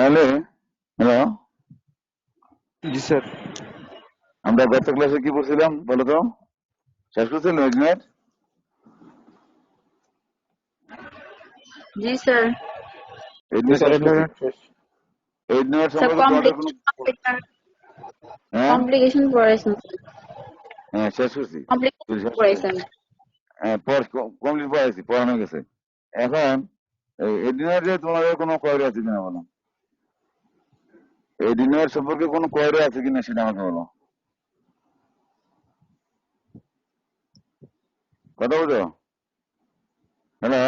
তাহলে হ্যালো, জি স্যার। আমরা গত ক্লাসে কি পড়ছিলাম বলো তো? শেষ করছিলাম এডমিনের জি স্যার। এডমিন শেষ করছি। এডমিনের স্যার সম্পর্কে তোমাদের কোনো হ্যাঁ কমপ্লিকেশন পড়াইছেন হ্যাঁ শেষ করছি। কমপ্লিকেশন শেষ করছি। পড়াইছেন। হ্যাঁ কমপ্লিট পড়াইছি, পড়ানো গেছে। এখন এডমিনের যে তোমাদের কোনো কোয়ারি আছে কিনা বলো? এডমিনের সম্পর্কে কোনো কোয়ারি আছে কিনা সেটা আমাকে বলো। কথা বলছো? হ্যালো,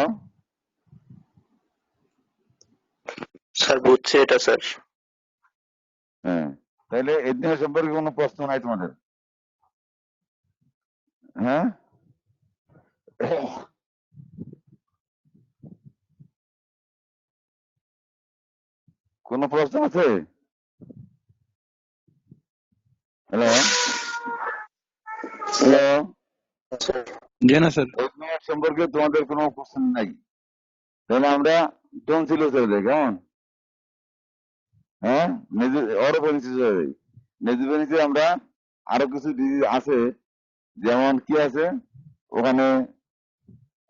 স্যার বুঝছে এটা স্যার। হ্যাঁ তাহলে এডমিনের সম্পর্কে কোনো প্রশ্ন নাই তোমাদের? হ্যাঁ কোনো প্রশ্ন আছে? হ্যালো হ্যালো, জি না স্যার। এডমিনের সম্পর্কে তোমাদের কোনো প্রশ্ন নাই? তাহলে আমরা টনসিল চলে যাই, কেমন? হ্যাঁ, অরোপেনিসিস হয়ে যাই। নেজুভেনিসে আমরা আরো কিছু ডিজিজ আছে, যেমন কি আছে ওখানে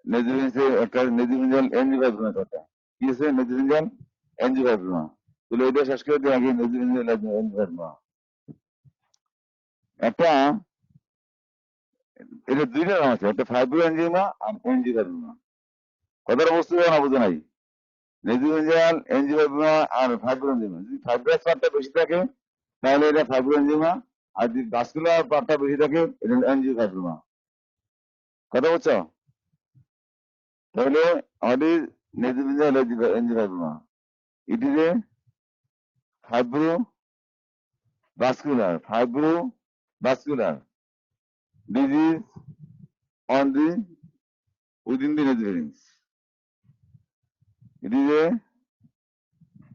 নেজুভেনিসে একটা নেজুভেনিয়াল এনজিওফাইব্রোমা কথা কি আছে, নেজুভেনিয়াল এনজিওফাইব্রোমা। তাহলে এটা শেষ করে দিই আগে, নেজুভেনিয়াল এনজিওফাইব্রোমা একটা, এটা দুইটা নাম আছে, একটা ফাইব্রো এনজিওমা আর এনজিওফাইব্রোমা। কথার বস্তু না বুঝে নাই? নেজুভেনিয়াল এনজিওফাইব্রোমা আর ফাইব্রো এনজিওমা, যদি ফাইব্রাস পার্টটা বেশি থাকে তাহলে এটা ফাইব্রো এনজিওমা, আর যদি ভাস্কুলার পার্টটা বেশি থাকে এটা এনজিওফাইব্রোমা। কথা বলছো? তাহলে আমাদের নেজুভেনিয়াল এনজিওফাইব্রোমা, it is a fibrobascular disease on the within the nasopharynx. It is a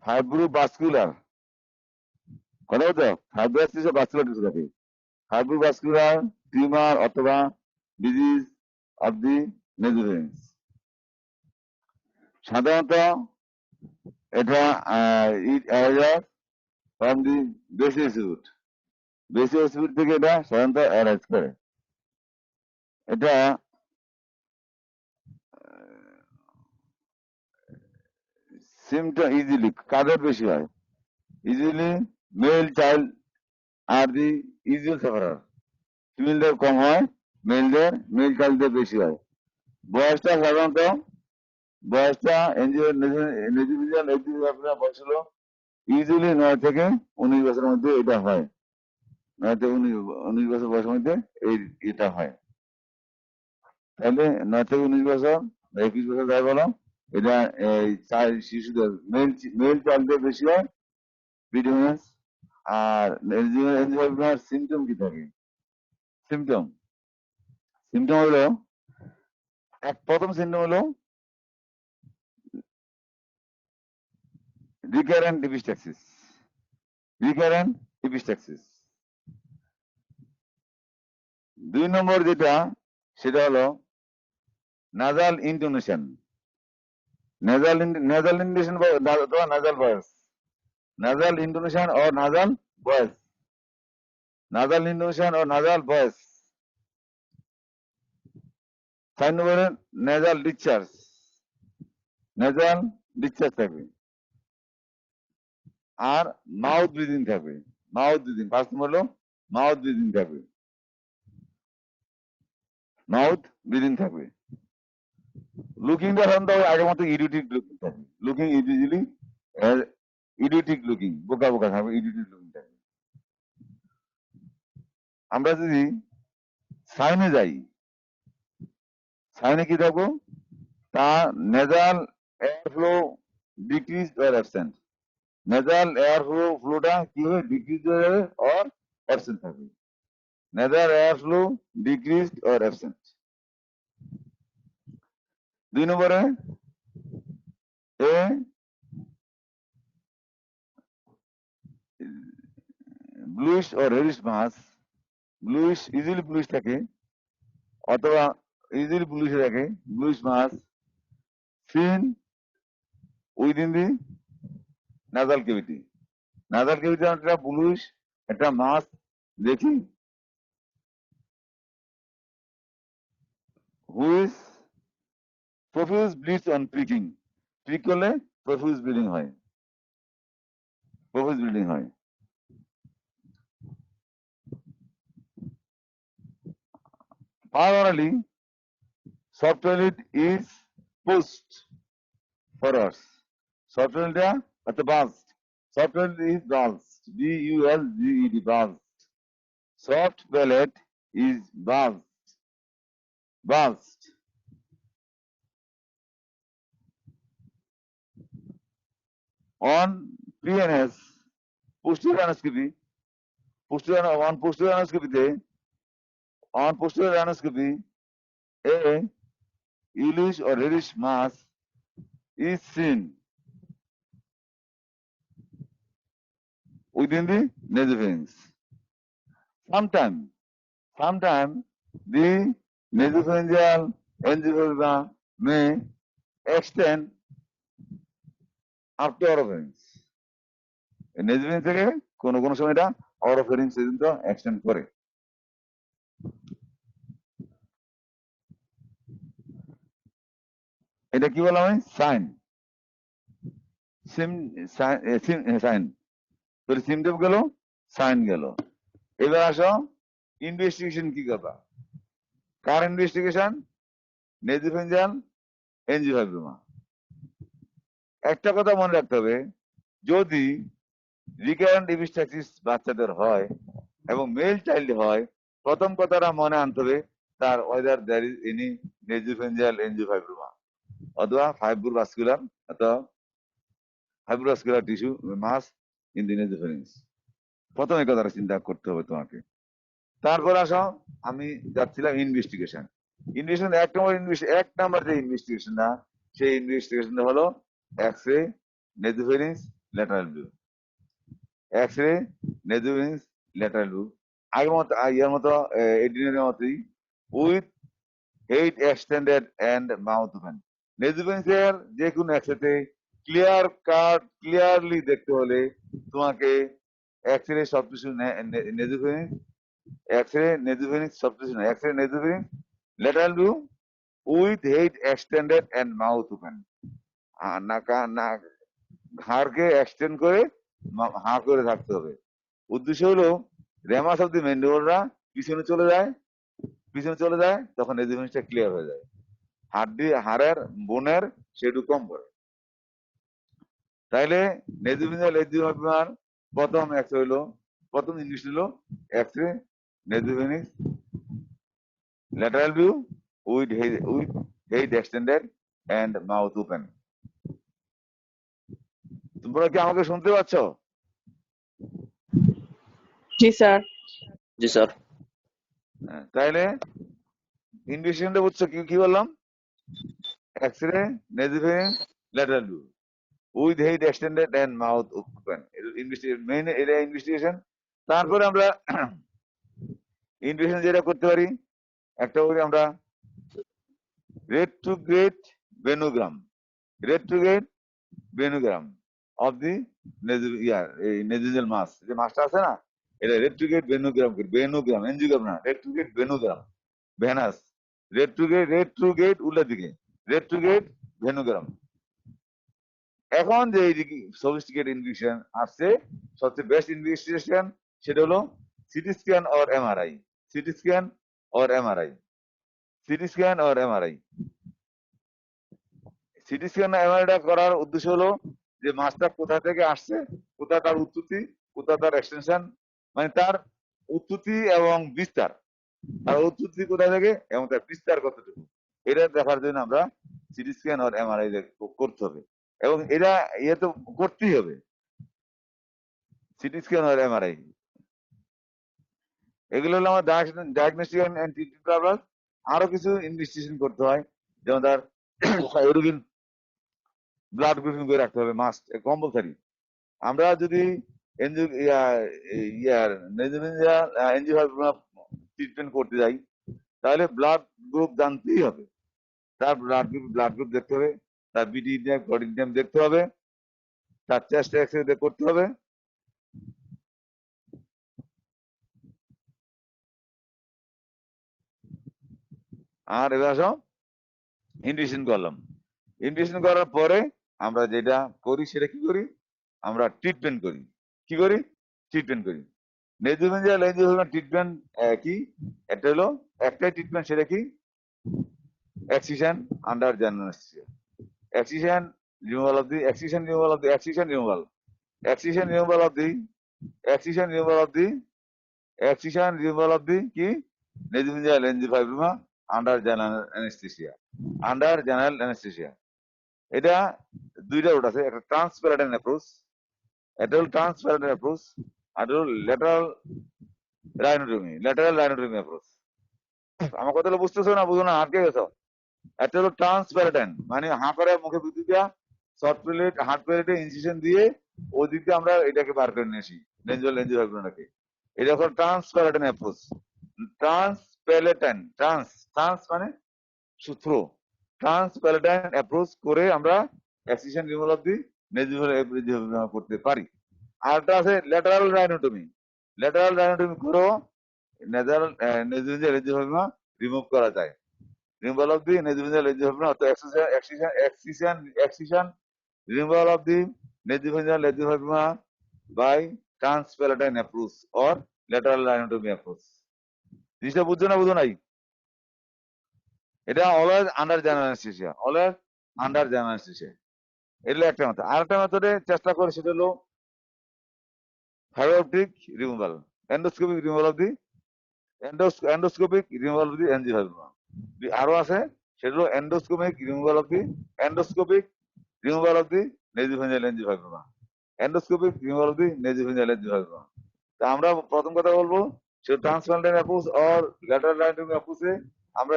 fibrobascular, কথা বলছো? ফাইব্রাসিস ভাস্কুলার টিস্যু থাকে, ফাইব্রোভাস্কুলার টিউমার অথবা ডিজিজ অফ দি নেজোফেরিংস। সাধারণত এটা ইট অ্যারাইজ ফ্রম দি বেসিয়াস রুট, বেসিয়াস রুট থেকে এটা সাধারণত অ্যারাইজ করে। এটা সিমটম ইজিলি কাদের বেশি হয়? ইজিলি মেল চাইল্ড আর দি ইউজুয়াল সাফারার, ফিমেলদের কম হয়, মেল চাইল্ডদের বেশি হয়। বয়সটা সাধারণত নেজুভিজিয়াল আপনার বয়স হলো ইউজুয়ালি 9 থেকে 19 বছরের মধ্যে এটা হয়। 9 থেকে 19 বছর বয়সের মধ্যে এটা হয়। তাহলে 9 থেকে 19 বছর 21 বছর যাই বলো, এটা শিশুদের মেল চাইল্ডদের বেশি হয় প্রিডমিনেন্স। আর সিমটম কি থাকে? সিমটম সিমটম হলো প্রথম সিমটম হলো রিকারেন্ট এপিস্ট্যাক্সিস। 2 নম্বর যেটা, সেটা হলো নাজাল ইন্টোনেশন। নাজাল ইন্টোনেশন অথবা nasal voice, nasal intonation or nasal voice, nasal intonation or nasal voice. 4 নম্বরে নেজাল ডিসচার্জ থাকবে, আর মাউথ ব্রিদিং থাকবে। 5 নম্বর হলো মাউথ ব্রিদিং থাকবে। লুকিংটা সাধারণত আগের মতো ইডিওটিক লুকিং থাকবে, লুকিং ইউজুয়ালি ইডিওটিক লুকিং, বোকা বোকা থাকবে, ইডিওটিক লুকিং থাকবে। আমরা যদি সাইনে যাই, সাইনে কি থাকবো? তা nasal air flow decrease or absent, nasal air ফ্লোটা কি হবে? ডিক্রিজ হয়ে যাবে অর অ্যাবসেন্ট থাকবে। Nasal air flow decrease or absent. 2 নম্বরে a bluish or reddish mass, usually bluish থাকে অথবা ইউজুয়ালি ব্লুইশ থাকে, bluish mass seen within the nasal cavity. Nasal cavity একটা ব্লুইশ একটা মাছ দেখি, which profuse bleeds on pricking. Prick করলে profuse bleeding হয়, প্রফিউজ ব্লিডিং হয়। Primarily, soft toilet is pushed forwards. Soft toilet at the burst. Soft toilet is bulged. B-U-L-G-E-D, bulged. Soft palate is bulged. Bulged. On PNS, posterior anoscopy, on posterior anoscopy, a yellowish or reddish mass is seen within the nasopharynx. Sometimes the nasopharyngeal angioedema may extend up to oropharynx. nasopharynx থেকে কোন কোন সময় এটা oropharynx পর্যন্ত extend করে। এটা কি বলা হয়? সাইন। সাইন তোর সিমটম গেল, সাইন গেল। এবার আসো ইনভেস্টিগেশন কি কথা? কার ইনভেস্টিগেশন? নেজোফেঞ্জাল এনজিওফাইব্রোমা। একটা কথা মনে রাখতে হবে, যদি রিকারেন্ট এপিস্টাক্সিস বাচ্চাদের হয় এবং মেল চাইল্ড হয়, প্রথম কথাটা মনে আনতে হবে তার ওয়েদার দ্যার ইজ এনি নেজোফেঞ্জাল এনজিওফাইব্রোমা অথবা ফাইব্রোভাস্কুলার অথবা ফাইব্রোভাস্কুলার টিস্যু মাস ইন দি নেজোফারিংস। প্রথম এই কথাটা চিন্তা করতে হবে তোমাকে। তারপর আসো, আমি যাচ্ছিলাম ইনভেস্টিগেশন। ইনভেস্টিগেশন এক নম্বর যে ইনভেস্টিগেশনটা, সেই ইনভেস্টিগেশনটা হলো X-ray nasopharynx lateral view. X-ray nasopharynx lateral view আগের মতো ইয়ার মতো এডিনের মতোই, with head extended and mouth open. Nasopharynx এর যে কোনো এক্স-রে ক্লিয়ারলি দেখতে হলে তোমাকে এক্স-রে সবকিছু নেজোফারিংস, এক্স-রে নেজোফারিংস সবকিছু না, X-ray nasopharynx lateral view with head extended and mouth open. ঘাড়কে এক্সটেন্ড করে হাঁ করে থাকতে হবে। উদ্দেশ্য হলো রেমাস অফ দি ম্যান্ডিবলরা পিছনে চলে যায়, তখন নেজোফারিংসটা ক্লিয়ার হয়ে যায়। হাড়ের বোনের শেডু কম করে। তাইলে নেজোফেঞ্জাল এনজিওফাইব্রোমার প্রথম জিনিস হলো X-ray nasopharynx lateral view with head extended and mouth open. তোমরা কি আমাকে শুনতে পাচ্ছ? জি স্যার। জি স্যার। তাইলে ইনভেস্টিগেশনটা বুঝছো কি বললাম? X-ray nasopharynx lateral view with head extended and mouth open, main এটা ইনভেস্টিগেশন। তারপরে আমরা ইনভেস্টিগেশন যেটা করতে পারি, একটা করি আমরা রেট্রোগ্রেড ভেনোগ্রাম অফ দি নেজোফেঞ্জাল মাস। যে মাসটা আছে না, এটা রেট্রোগ্রেড ভেনোগ্রাম এনজিওগ্রাম না, রেট্রোগ্রেড ভেনোগ্রাম। ভেনাস রেট্রোগ্রেড উল্টা দিকে, রেট্রোগ্রেড ভেনোগ্রাম। এখন যে সফিস্টিকেট ইনভেস্টিগেশন আসছে, সবচেয়ে বেস্ট ইনভেস্টিগেশন সেটা হলো CT scan or MRI. CT scan or MRI. CT scan এমআরআইটা করার উদ্দেশ্য হলো যে মাছটা কোথা থেকে আসছে, কোথায় তার উৎপত্তি, কোথায় তার এক্সটেনশন, মানে তার উৎপত্তি এবং বিস্তার, তার উৎপত্তি কোথা থেকে এবং তার বিস্তার কতটুকু, এটা দেখার জন্য আমরা সিটি স্ক্যান অর এমআরআই করতে হবে। এবং এটা তো করতেই হবে, সিটি স্ক্যান আর এমআরআই। এগুলো হলো আমার ডায়াগনস্টিক এন্ড ট্রিটমেন্ট পারপাস। আরো কিছু ইনভেস্টিগেশন করতে হয়, যেমন তার ইউরিন ব্লাড গ্রুপিং করে রাখতে হবে, মাস্ট কম্পালসারি। আমরা যদি ট্রিটমেন্ট করতে যাই, তাহলে ব্লাড গ্রুপ জানতেই হবে। তার ব্লাড গ্রুপ দেখতে হবে, তার বিডি ইন্ডিয়াম দেখতে হবে, তার চেস্ট এক্সরে করতে হবে। আর এবার আসো ইনভিশন করলাম। ইনভিশন করার পরে আমরা যেটা করি সেটা কি করি, আমরা ট্রিটমেন্ট করি। কি করি? ট্রিটমেন্ট করি। নেজুমেঞ্জিয়াল এনজিওগ্রাম ট্রিটমেন্ট কি? এটা হলো একটাই ট্রিটমেন্ট, সেটা কি? Excision under general anaesthesia. excision removal of the excision removal of the excision removal excision removal of the excision removal of the excision removal of the কি nasopharyngeal angiofibroma under general anesthesia, under general anesthesia। এটা দুইটা root আছে, একটা ট্রান্সপ্যারাটাইন approach, এটা হলো ট্রান্সপ্যারাটাইন approach, আর হলো lateral রাইনোটমি approach. আমার কথাটা বুঝতেছো না বুঝো না আটকে গেছো? একটা হলো ট্রান্সপ্যারাটাইন, মানে হাঁ করে মুখে বিদ্যুৎ দেওয়া, শর্ট প্লেট হার্ড প্লেটে ইনসিশন দিয়ে ওই দিক দিয়ে আমরা এটাকে বার করে নিয়ে আসি লেঞ্জুয়াল লেঞ্জুয়ালটাকে। এটা হলো ট্রান্সপ্যারাটাইন অ্যাপ্রোচ। ট্রান্সপ্যারাটাইন, ট্রান্স মানে সূত্র, ট্রান্সপ্যারাটাইন অ্যাপ্রোচ করে আমরা এক্সিশন রিমুভাল অফ দি নেজুভাল করতে পারি। আরটা আছে ল্যাটারাল রাইনোটমি। ল্যাটারাল রাইনোটমি করেও নেজুভাল লেঞ্জুভাল রিমুভ করা যায়। removal of the nasopharyngeal angiofibroma অর্থাৎ excision removal of the nasopharyngeal angiofibroma by transpalatal approach or lateral rhinotomy approach। জিনিসটা বুঝছো না বুঝো নাই? এটা always under general anaesthesia, always under general anaesthesia. এটা একটা মেথড। আরেকটা মেথডে চেষ্টা করে সেটা হলো fibre optic removal, endoscopic removal of the endoscopic removal of the angiofibroma। আরো আছে, সেটা হলো endoscopic removal of the endoscopic removal of the nasopharyngeal angiofibroma, endoscopic removal of the nasopharyngeal angiofibroma. তা আমরা প্রথম কথা বলবো সে transplantation approach or lateral rhinotomy অ্যাপ্রোচে আমরা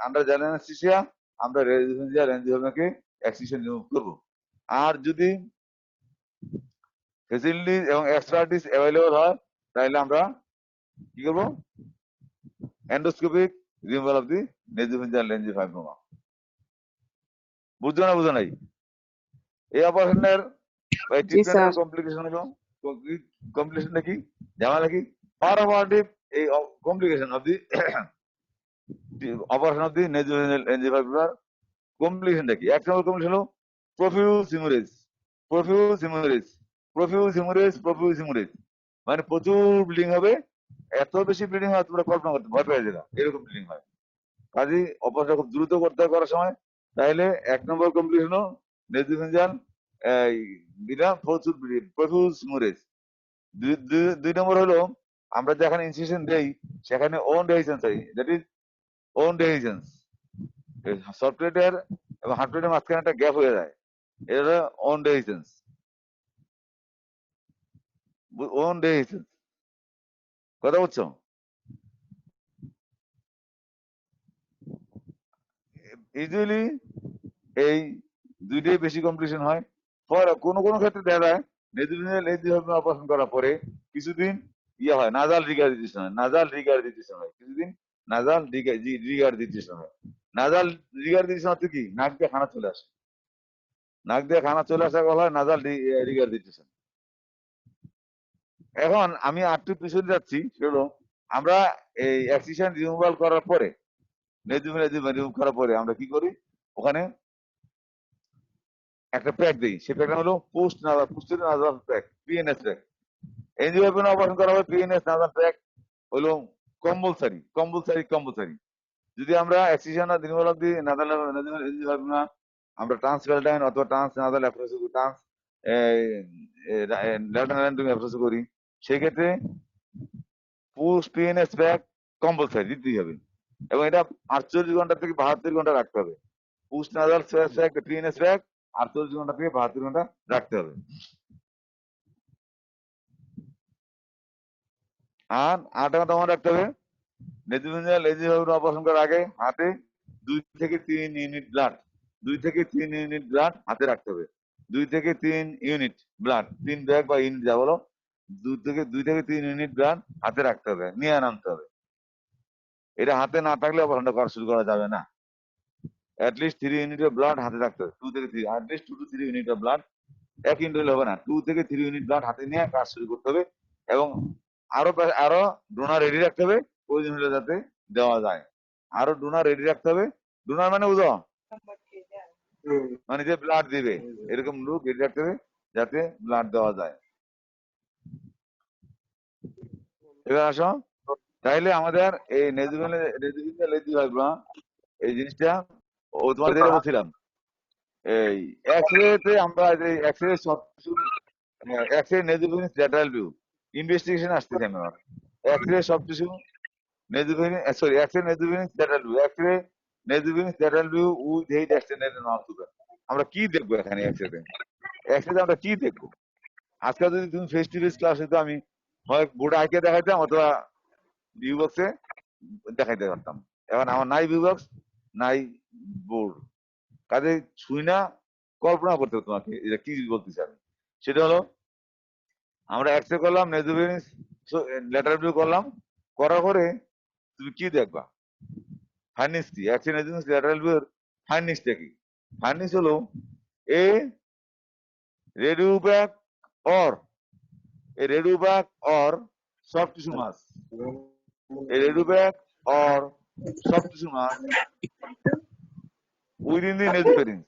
আন্ডার জেনারেল অ্যানেস্থেসিয়া আমরা নেজোফেঞ্জিয়াল এনজিওফাইব্রোমাকে এক্সিশন রিমুভ করব। আর যদি ফেসিলিটি এবং এক্সপার্টিস অ্যাভেলেবল হয় তাহলে আমরা কি করবো, endoscopic removal of the nasopharyngeal এনজিওফাইব্রোমা। বুঝছো না বুঝো নাই? এই অপারেশনের এই জি স্যার। ট্রিটমেন্টের কমপ্লিকেশন হলো, কমপ্লিকেশনটা কি, ঝামেলা কি? পারমানেন্ট এই complication of the operation of the nasopharyngeal এনজিওফাইব্রোমার কমপ্লিকেশনটা কি? এক নম্বর কমপ্লিকেশন হলো profuse haemorrhage. Profuse haemorrhage, profuse haemorrhage, profuse haemorrhage মানে প্রচুর ব্লিডিং হবে। এত বেশি ব্লিডিং হয় তোমরা কল্পনা করতে ভয় পেয়ে যাবে, এরকম ব্লিডিং হয়। কাজেই অপারেশন খুব দ্রুত করতে হয় করার সময়। তাইলে এক নম্বর কমপ্লিকেশন হলো নেজোফেঞ্জিয়াল প্রফিউজ হিমোরেজ। দুই নম্বর হলো আমরা যেখানে ইনসিশন দেই সেখানে ওন ডেহিসেন্স হয়, দ্যাট ইজ ওন ডেহিসেন্স। শর্ট প্লেটের এবং হার্ড প্লেটের মাঝখানে একটা গ্যাপ হয়ে যায়, এটা হলো ওন ডেহিসেন্স। ওন ডেহিসেন্স, কথা বুঝছো? ইউজুয়ালি এই দুইটাই বেশি কমপ্লিকেশন হয়। কোনো কোনো ক্ষেত্রে দেখা যায় নেজোফেঞ্জিয়াল এনজিওফাইব্রোমা অপারেশন করার পরে কিছুদিন ইয়ে হয়, নাজাল রিগার্জিটেশন হয়, নাজাল রিগার্জিটেশন হয়, কিছুদিন নাজাল রিগার্জিটেশন হয়। নাজাল রিগার্জিটেশন হচ্ছে কি, নাক দিয়ে খানা চলে আসে, নাক দিয়ে খানা চলে আসা বলা হয় নাজাল রিগার্জিটেশন। এখন আমি আরেকটু পিছনে যাচ্ছি, সেগুলো আমরা এই এক্সিশন রিমুভাল করার পরে নেজোফেঞ্জিয়াল রিমুভ করার পরে আমরা কি করি, ওখানে একটা প্যাক দিই। সে প্যাকটা হলো post nasal pack, PNS pack. Angiofibroma operation করা হবে, পিএনএস নাজাল প্যাক হলো কম্পালসারি। যদি আমরা excision removal of the nasal angiofibroma আমরা ট্রান্সপ্যারাটাইন অথবা ট্রান্স নাজাল অ্যাপ্রোচ করি, ট্রান্স ল্যাটারাল অ্যাপ্রোচ করি, সেক্ষেত্রে পোস্ট পিএনএস প্যাক কম্পালসারি দিতেই হবে এবং এটা 48 ঘন্টা থেকে 72 ঘন্টা রাখতে হবে। Post nasal pack PNS pack 48 ঘন্টা থেকে 72 ঘন্টা রাখতে হবে। আর আরেকটা কথা মনে রাখতে হবে, নেজোফেঞ্জিয়াল এনজিওফাইব্রোমা অপারেশন করার আগে হাতে 2 থেকে 3 ইউনিট ব্লাড, 2 থেকে 3 ইউনিট ব্লাড হাতে রাখতে হবে। 2 থেকে 3 ইউনিট ব্লাড, 3 ব্যাগ বা ইউনিট যা বলো, 2 থেকে 3 ইউনিট ব্লাড হাতে রাখতে হবে, নিয়ে নামতে হবে। এটা হাতে না থাকলে অপারেশনটা করা শুরু করা যাবে না। অ্যাটলিস্ট 3 ইউনিট অফ ব্লাড হাতে রাখতে হবে, 2 থেকে 3, at least 2 to 3 unit of blood 1 unit হলে হবে না, 2 থেকে 3 ইউনিট ব্লাড হাতে নিয়ে কাজ শুরু করতে হবে এবং আরো ডোনার রেডি রাখতে হবে প্রয়োজন হলে যাতে দেওয়া যায়। আরো ডোনার রেডি রাখতে হবে। ডোনার মানে বুঝো, মানে যে ব্লাড দিবে, এরকম লোক রেডি রাখতে হবে যাতে ব্লাড দেওয়া যায়। এবার আসো, তাইলে আমাদের এই এই জিনিসটা ও তোমার যেটা বলছিলাম, এই এক্স রে আমরা এক্স রে সব কিছু, X ray nasopharynx lateral view investigation আসতেছে আমার। এক্স রে সব কিছু নেজুভেনিস, sorry, X ray nasopharynx lateral view, X-ray nasopharynx lateral view with head extended mouth. আমরা কি দেখবো এখানে এক্স রে? এক্স রে আমরা কি দেখবো? আজকে যদি তুমি ফেস টু ফেস ক্লাস হতো, আমি হয় বোর্ডে আঁকে দেখাইতাম অথবা ভিউ বক্সে দেখাইতে পারতাম। এখন আমার নাই ভিউ বক্স, নাই বোর্ড, কাজে ছুঁই না, কল্পনা করতে হবে তোমাকে এটা কি বলতেছি আমি। সেটা হলো, আমরা এক্স রে করলাম, নেজুভেনিস ল্যাটারাল ভিউ করলাম, করার পরে তুমি কি দেখবা? ফাইন্ডিংস কি? X ray nasopharynx lateral view এর ফাইন্ডিংসটা কি? ফাইন্ডিংস হলো a radiopaque or soft tissue mass, a radioback or soft tissue mass within the nasopharynx,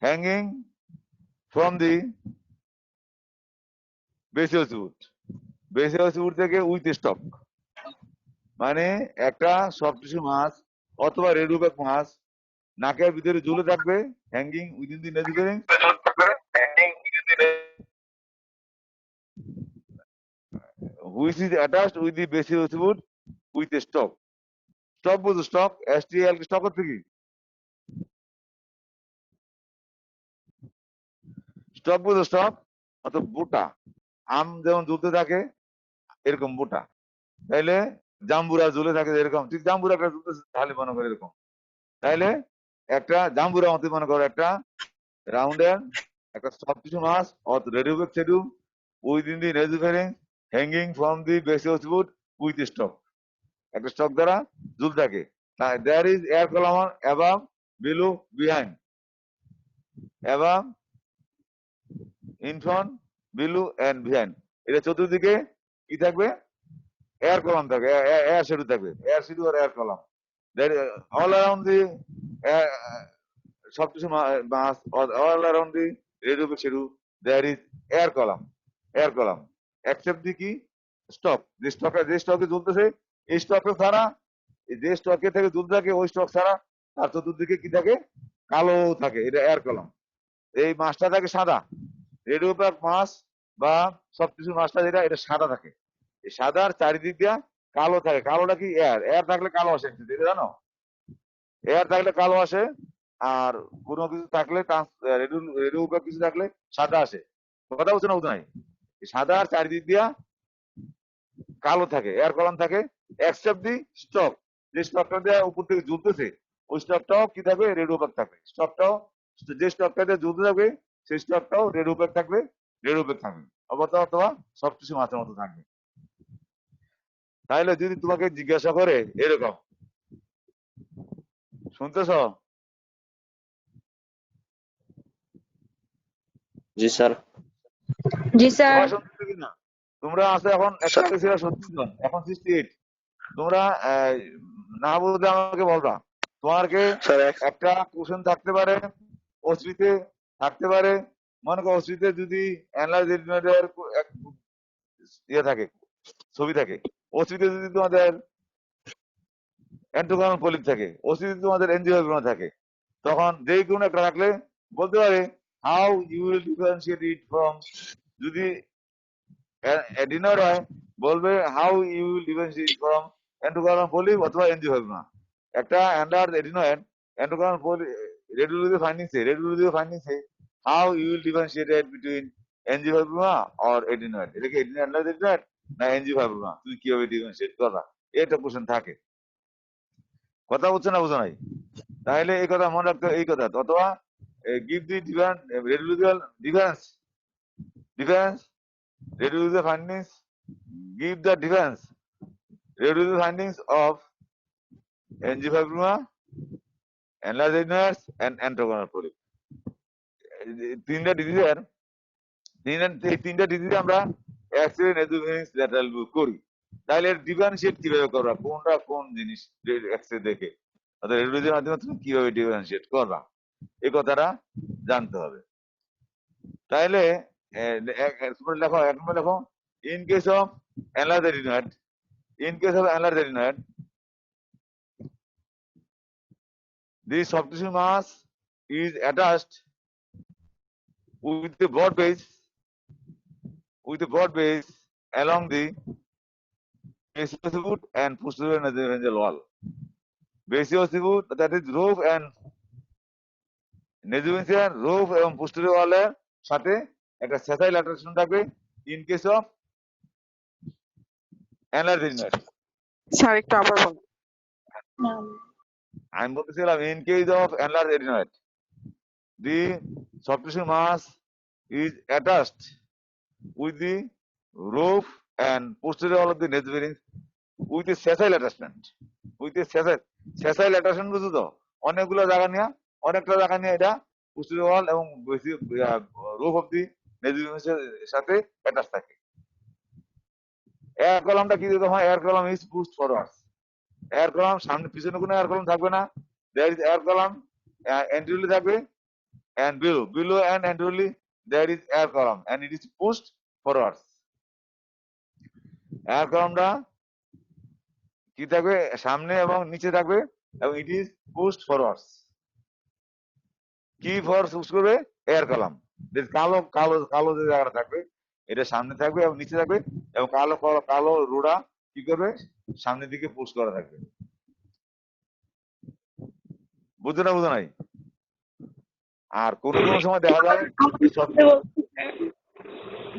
hanging from the basal tube থেকে উইথ স্টক, মানে একটা সফট টিস্যু মাস অথবা রেডিওব্যাক মাস নাকের ভিতরে ঝুলে থাকবে, hanging within the nasopharynx, which is attached with the basal tube with a stalk. Stock বুঝো, stock, STL stock হচ্ছে কি? স্টক বুঝো, স্টক অর্থাৎ বোটা। আম যেমন ঝুলতে থাকে এরকম বোটা, তাইলে জাম্বুরা ঝুলে থাকে এরকম, ঠিক জাম্বুরা একটা ঝুলতেছে তাহলে মনে করে এরকম, তাইলে একটা জাম্বুরা মতো মনে করো একটা রাউন্ডের একটা soft tissue mass or radiopaque tissue within the nasopharynx hanging from the বেসিয়াস উড উইথ স্টক, একটা স্টক দ্বারা ঝুলতে থাকে। There is air column above, below, behind, above, in front, below and behind. এটা চতুর্দিকে কি থাকবে? এয়ার কলাম থাকবে, এয়ার শিডিউ থাকবে, এয়ার শিডিউ আর air column. All around the সব কিছু mass, all around the radiopaque shadow there is air column except দি কি? স্টক। যে স্টকে ঝুলতেছে, এই স্টকে ছাড়া, যে স্টকে থেকে ঝুলতে থাকে ওই স্টক ছাড়া তার চতুর্দিকে কি থাকে? কালো থাকে, এটা এয়ার কলাম। এই মাছটা থাকে সাদা, রেডিওব্যাক মাছ বা সবকিছু মাছটা যেটা, এটা সাদা থাকে। এই সাদার চারিদিক দিয়া কালো থাকে। কালোটা কি? এয়ার থাকলে কালো আসে, এটা জানো? এয়ার থাকলে কালো আসে, আর কোনো কিছু থাকলে রেডিওব্যাক কিছু থাকলে সাদা আসে। কথা বলছো না? নাই, সাদা আর চারিদিক দিয়া কালো থাকে, এয়ার কলাম থাকে, এক্সেপ্ট দি স্টক। যে স্টকটা দিয়ে উপর থেকে ঝুলতেছে ওই স্টকটাও কি থাকবে? রেডিওব্যাক থাকবে। স্টকটাও, যে স্টকটা দিয়ে ঝুলতে থাকবে সেই স্টকটাও রেডিওব্যাক থাকবে, অথবা সবকিছু মাছের মতো থাকবে। তাহলে যদি তোমাকে জিজ্ঞাসা করে এরকম, শুনতেছ? জি স্যার। জি স্যার। সবাই শুনতেছ কিনা? তোমরা আছে এখন একটা ছিল 36 জন, এখন 68। তোমরা না বুঝলে আমাকে বলবা। তোমাকে স্যার একটা কোশ্চেন থাকতে পারে, অস্ত্রিতে থাকতে পারে, মনে করো অস্ত্রিতে যদি অ্যানালাইজ ইয়ে থাকে, ছবি থাকে, অস্ত্রিতে যদি তোমাদের এন্ডোক্রাইনাল পলিপ থাকে, অস্ত্রিতে তোমাদের এনজিওগ্রাম থাকে, তখন যেই কোনো একটা থাকলে বলতে পারে how you will differentiate it from, যদি এডিনয়েড হয় বলবে how you will differentiate from antrochoanal polyp অথবা এনজিওগ্রাম। একটা অ্যান্ডার এডিনয়েড এন্ডোক্রাইনাল পলিপ রেডিওলজি ফাইন্ডিংসে how you will differentiate between angiogram or adenoid, এটাকে এডিনয়েড না এনজিওগ্রাম, তুমি কিভাবে ডিফারেন্সিয়েট করবা? এটা কোশ্চেন থাকে। কথা বলছে না? বুঝো নাই? তাহলে এই কথা মনে রাখতে, এই কথা। অথবা give the radiological difference radiological findings, give the difference radiological findings of এনজিওফাইব্রিনোমা, enlarged adenoids and enterogonal polyp। তিনটা ডিজিজের এই তিনটা ডিজিজে আমরা এক্স-রে নেজোভেনিস ল্যাটারাল ভিউ করি। তাহলে এর ডিফারেন্সিয়েট কিভাবে করবা, কোনটা কোন জিনিস এক্স-রে দেখে, অর্থাৎ রেডিওলজির মাধ্যমে তুমি কিভাবে ডিফারেন্সিয়েট করবা এই কথাটা জানতে হবে। তাহলে লেখো, এক নম্বর লেখো, in case of enlarged adenoid, in case of enlarged adenoid, the soft tissue mass is attached with the broad base along the basio-occiput and posterior nasopharyngeal wall. Basio-occiput, that is roof and nasopharyngeal roof এবং posterior wall এর সাথে একটা sessile attraction থাকবে in case of enlarged adenoid। Sir একটু আবার বলুন। আমি বলতেছিলাম in case of enlarged adenoid, the soft tissue mass is attached with the roof and posterior wall of the nasopharynx with a sessile attachment, sessile attachment বুঝছো তো, অনেকগুলো জায়গা নিয়ে, অনেকটা জায়গা নিয়ে এটা posterior wall এবং roof of the nasopharynx এর সাথে অ্যাটাচ থাকে। এয়ার কলামটা কি দিতে হয়, air column is pushed forwards. Air column সামনে পিছনে কোনো এয়ার কলাম থাকবে না, there is air column anteriorly থাকবে and below and anteriorly there is air column and it is pushed forwards। Air কলামটা কি থাকবে, সামনে এবং নিচে থাকবে এবং it is pushed forwards। কি ফোর্স পুশ করবে, এয়ার কলাম। কালো কালো কালো যে জায়গাটা থাকবে এটা সামনে থাকবে এবং নিচে থাকবে এবং কালো কালো রোডা কি করবে, সামনের দিকে পুশ করা থাকবে। বুঝো না, বুঝো নাই? আর কোন কোন সময় দেখা যায়,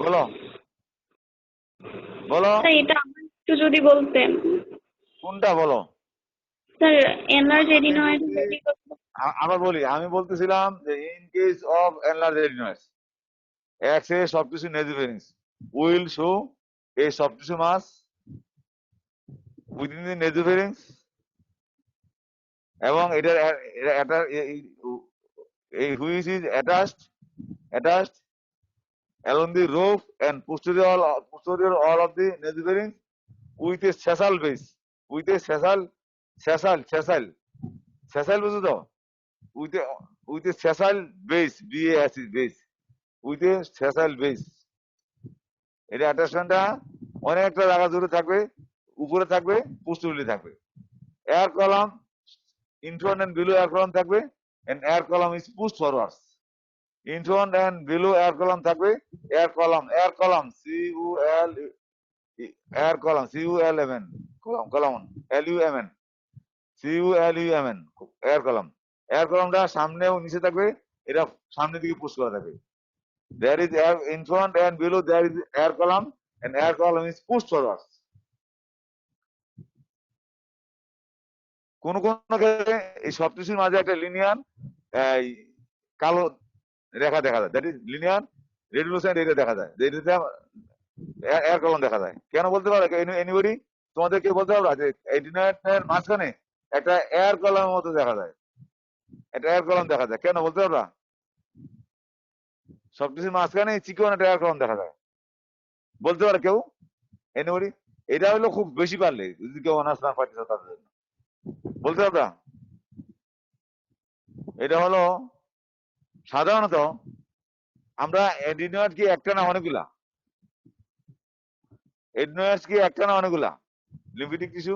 বলো বলো স্যার এটা আমার একটু যদি বলতেন। কোনটা বলো? স্যার এনলার্জ এডিনয়েড আবার বলি, আমি বলতেছিলাম যে in case of enlarged adenoids, X-ray soft tissue nasopharynx will show a soft tissue mass within the nasopharynx এবং এটার which is attached along the roof and posterior wall of the nasopharynx with a sessile base, with a sessile বুঝছো তো, with a sessile base, base, with a sessile base। এটা অ্যাটাচমেন্টটা অনেকটা জায়গা জুড়ে থাকবে, উপরে থাকবে, পোস্টেরিয়রলি থাকবে। Air column in front and below air column থাকবে and air column is pushed forwards। in front and below air column থাকবে, air column air column air columnটা সামনে এবং নিচে থাকবে, এটা সামনের দিকে পুশ করা থাকবে। there is air in front and below, there is air column and air column is pushed forwards। কোন কোন ক্ষেত্রে এই সব কিছুর মাঝে একটা লিনিয়ার কালো রেখা দেখা যায়, দ্যাট ইজ লিনিয়ার রেডিউসেন্ট এরিয়া দেখা যায়, যেটাতে এয়ার কলাম দেখা যায়। কেন বলতে পারো এনিবডি? তোমাদের কেউ বলতে পারো যে এডিনয়েডের মাঝখানে একটা এয়ার কলামের মতো দেখা যায়, একটা এয়ার কলাম দেখা যায়, কেন বলতে পারবা? সব কিছুর মাঝখানে চিকন একটা এয়ার কলাম দেখা যায়, বলতে পারে কেউ এনিবডি? এটা হলো খুব বেশি পারলে, যদি কেউ অনার্স না পাইতেছ তাদের জন্য বলতে পারবা। এটা হলো সাধারণত আমরা এডিনয়েড কি একটা না অনেকগুলা, এডিনয়েডস কি একটা না অনেকগুলা লিম্ফেটিক টিস্যু?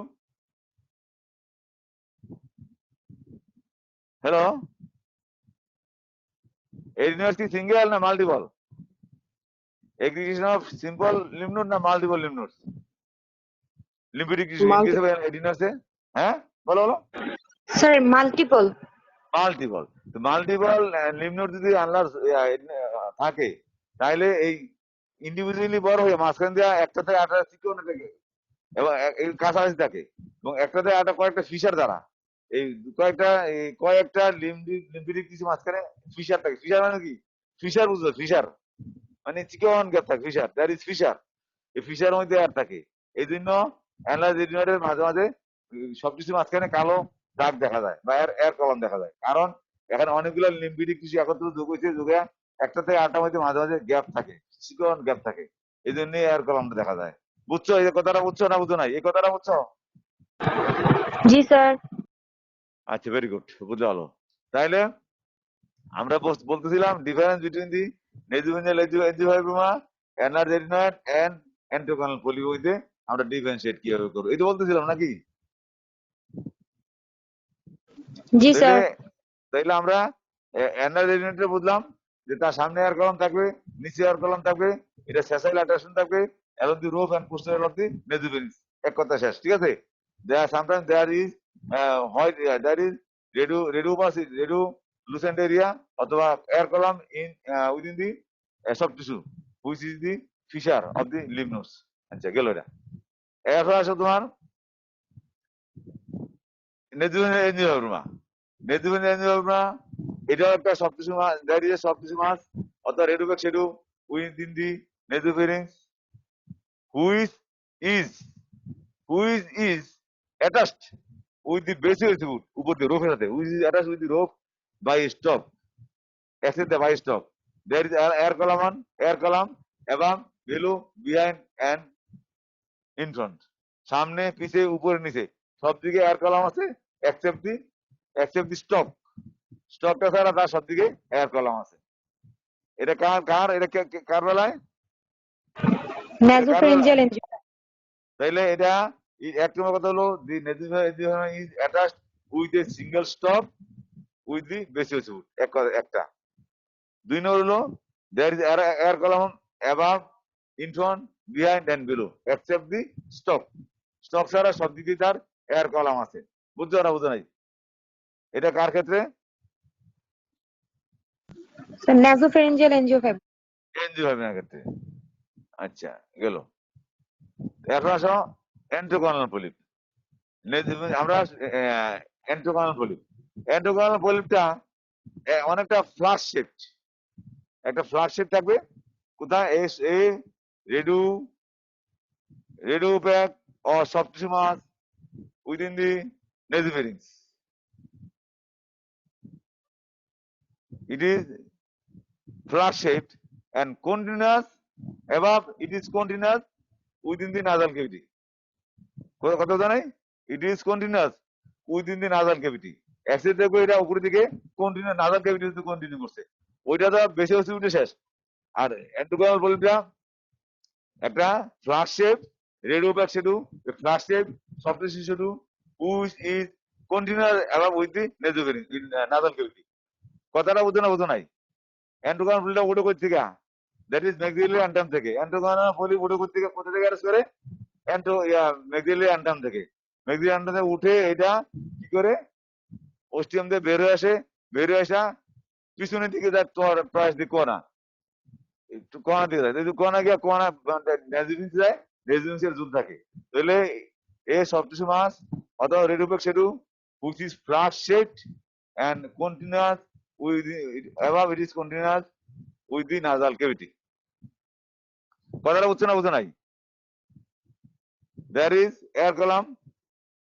হ্যালো, এডিনয়েডস কি সিঙ্গেল না multiple? Aggregation of simple lymph node না multiple lymph nodes? Lymphatic tissue in case of adenoids এ, হ্যাঁ বলো বলো। স্যার মাল্টিপল লিম্ফ নোড যদি আনলার্জ থাকে তাহলে এই ইন্ডিভিজুয়ালি বড় হয়ে মাঝখান দিয়ে একটা থেকে আটা চিকন থাকে এবং কাছাকাছি থাকে এবং একটা থেকে আটা কয়েকটা ফিশার দ্বারা এই কয়েকটা লিম্ফেটিক টিস্যু মাঝখানে ফিশার থাকে। ফিশার মানে কি? ফিশার বুঝলো? ফিশার মানে চিকন গ্যাপ থাকে, ফিশার, দ্যাট ইজ ফিশার। এই ফিশার মধ্যে এয়ার থাকে, এই জন্য এনলার্জ এডিনয়েডের মাঝে মাঝে সবকিছু মাঝখানে কালো দাগ দেখা যায় বা এর কলম দেখা যায়, কারণ এখানে অনেকগুলো লিম্বিডিক টিস্যু একত্র যোগ হয়েছে, যোগে একটা থেকে আটটার মধ্যে মাঝে মাঝে গ্যাপ থাকে, চিকন গ্যাপ থাকে, এই জন্য এর কলমটা দেখা যায়। বুঝছো এই কথাটা? বুঝছো না বুঝো নাই? এই কথাটা বুঝছো? জি স্যার। আচ্ছা, ভেরি গুড, বুঝতে ভালো। তাইলে আমরা বলতেছিলাম difference between the nasopharyngeal angiofibroma, enlarged adenoid and antrochoanal polyp হইতে আমরা ডিফারেন্সিয়েট কিভাবে করবো, এই তো বলতেছিলাম নাকি? জি তাইলে স্যার। তাইলে আমরা এনার্জেটিনয়েড বুঝলাম যে তার সামনে এয়ার কলম থাকবে, নিচে এয়ার কলম থাকবে, এটা সেসাইল অ্যাট্রাকশন থাকবে, along the roof and posterior of the nasopharynx. এক কথা শেষ, ঠিক আছে? There sometimes there is white, there is radiolucent area অথবা air column in within the soft tissue which is the fissure of the lymph nodes. আচ্ছা, গেল এটা। এখন আসো তোমার নেজুভেনিয়াল এনজিওফাইব্রোমা। নেজুভেনিয়াল এনজিওফাইব্রোমা এটাও একটা soft tissue mass, that is soft tissue mass অথবা radiopaque shadow within the nasopharynx which is which is attached with the basal tube উপর দিয়ে রোপের সাথে, which is attached with the rope by a stop, except the by stop. There is air column on, air column above, below, behind and in front. সামনে পিছে উপরে নিচে সব দিকে air column আছে, except the stop. স্টপটা ছাড়া তার সব দিকে এয়ার কলাম আছে। এটা কার বেলায়? Nasopharyngeal angio. তাইলে এটা এক নম্বর কথা হলো the nasopharyngeal is attached with a single stalk with the বেসিয়াল টিউব, একটা। দুই নম্বর হলো there is air column above, in front, behind and below except the stalk. Stalk ছাড়া সব দিকে তার এয়ার কলাম আছে। বুঝছো না বুঝো নাই? এটা কার ক্ষেত্রে? Sir nasopharyngeal এনজিওফাইব্রোমা। এনজিওফাইব্রোমার ক্ষেত্রে। আচ্ছা, গেল। এখন আসো এন্ডোক্রাইনাল পলিপ। আমরা এন্ডোক্রাইনাল পলিপ, এন্ডোক্রাইনাল পলিপটা অনেকটা ফ্লাশ শেপ, একটা ফ্লাশ শেপ থাকবে। কোথায়? এ রেডু pack or soft tissue mass within the nasopharynx. It is flash shaped and continuous above, it is continuous within the nasal cavity. কথা জানাই? It is continuous within the nasal cavity. Accede দেখবো এটা উপরের দিকে continue nasal cavity continue করছে, ওইটা তো বেশি হচ্ছে শেষ। আর এন্ডোক্রাইনাল পলিপটা একটা flask shape, radiopaque shadow, flask shape, soft tissue shadow which is continuous above with the nasopharynx nasal cavity. কথাটা বুঝো না বুঝো নাই? এন্ডোক্রাইনাল পলিপটা উঠে কোথা থেকে? দ্যাট ইজ ম্যাক্সিলারি অ্যান্টাম থেকে। এন্ডোক্রাইনাল পলিপ উঠে কোথা থেকে অ্যারেস্ট করে? ম্যাক্সিলারি অ্যান্টাম থেকে। ম্যাক্সিলারি অ্যান্টাম থেকে উঠে এটা কি করে ওস্টিয়াম দিয়ে বের হয়ে আসে, বের হয়ে আসা পিছনের দিকে যায় টয়েস দি কোনা, একটু কোনা দিয়ে যায়, যদি কোনা গিয়ে কোনা নেজুভিন্স যায়, নেজুভিন্সের জুল থাকে। তাহলে এ সফট টিস্যু মাস অথবা রেডিওপেক শেডু which is flash shaped and continuous with above, it is continuous with the nasal cavity. কথাটা বুঝছো না বুঝো নাই? There is air column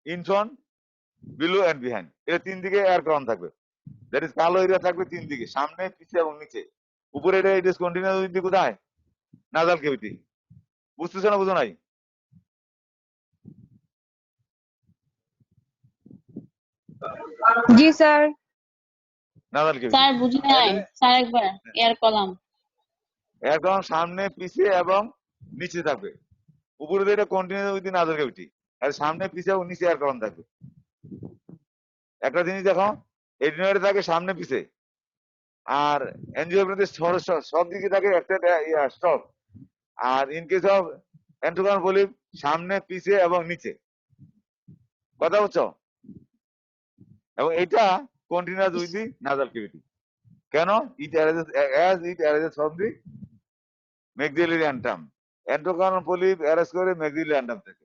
in front, below and behind. এর তিন দিকে এয়ার কলাম থাকবে। দ্যাট ইজ কালো এরিয়া থাকবে তিন দিকে, সামনে, পিছে এবং নিচে। উপরে এটা it is continuous with the কোথায়? Nasal cavity. বুঝতেছো না বুঝো নাই? জি স্যার। Nasal cavity. স্যার বুঝি নাই, স্যার একবার এয়ার কলাম। এয়ার কলাম সামনে, পিছে এবং নিচে থাকবে। উপরে এটা continuous with the nasal cavity, আর সামনে, পিছে এবং নিচে এয়ার কলাম থাকবে। একটা জিনিস দেখো, এডিনয়েড থাকে সামনে পিছে, আর এনজিওপ্লাস্টি সব দিকে থাকে একটা স্টপ। আর in case of antrochoanal polyp সামনে, পিছে এবং নিচে। কথা বুঝছো? এবং এটা continuous with the nasal cavity. কেন? It arises from the maxillary antrum. Antrochoanal polyp arise করে ম্যাক্সিলারি অ্যান্টাম থেকে।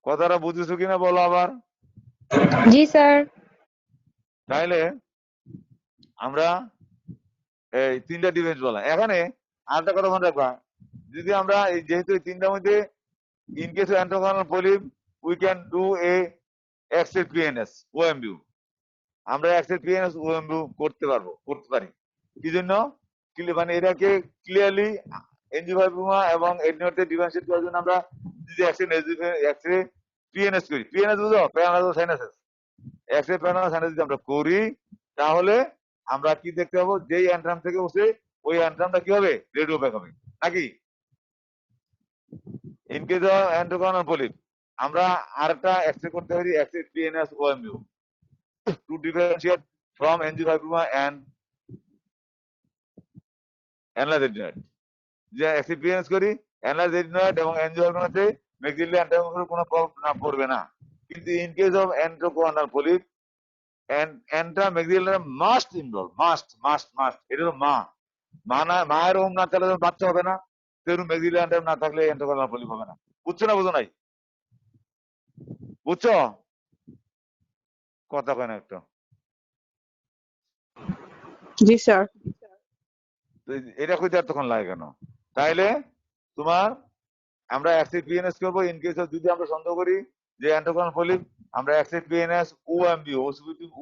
কথাটা বুঝেছো কিনা বলো আবার? জি স্যার। তাহলে আমরা এই তিনটা ডিফেন্স বলা। এখানে আরেকটা কথা মনে রাখবা, যদি আমরা যেহেতু এই তিনটার মধ্যে In case of endocarnal polyp, we can do a axis PNS, OMU. আমরা axis PNS, OMU করতে পারি। কি জন্য? মানে এটাকে ক্লিয়ারলি এনজিওফাইব্রোমা এবং এডেনোতে ডিফারেন্সিয়েট করার জন্য আমরা যদি এক্সরে পিএনএস করি, পিএনএস বুঝো, প্যারানাল সাইনাসেস, এক্সরে প্যারানাল সাইনাস যদি আমরা করি, তাহলে আমরা কি দেখতে পাবো, যেই অ্যান্ট্রাম থেকে বসে ওই অ্যান্ট্রামটা কি হবে, রেডিও ব্যাক হবে নাকি? In case of antrochoanal polyp আমরা আরেকটা এক্সরে করতে পারি, X-ray PNS OMU, to differentiate from angiofibroma and enlarged adenoid. যে এক্সরে পিএনএস করি, অ্যানালাইজ এডিনয়েড এবং এনজিওফাইব্রোমাতে ম্যাক্সিলারি অ্যান্টাগোনাল কোনো প্রবলেম পড়বে না। কিন্তু in case of antrochoanal polyp maxillary must involve, must, এটা হলো মায়ের ওম না থাকলে বাচ্চা হবে না, তেরু ম্যাক্সিলারি অ্যান্টাগোনাল না থাকলে এন্ডোকার্নাল পলিপ হবে না। বুঝছো না বুঝো নাই? বুঝছো? কথা কয় না একটা। জি স্যার। তো এটা কইতে আর তখন লাগে কেন? তাইলে তোমার আমরা অ্যাক্সিড পিএনএস করবো ইন কেস অফ, যদি আমরা সন্দেহ করি যে এন্ডোকার্নাল পলিপ, আমরা অ্যাক্সিড পিএনএস ওএমবি,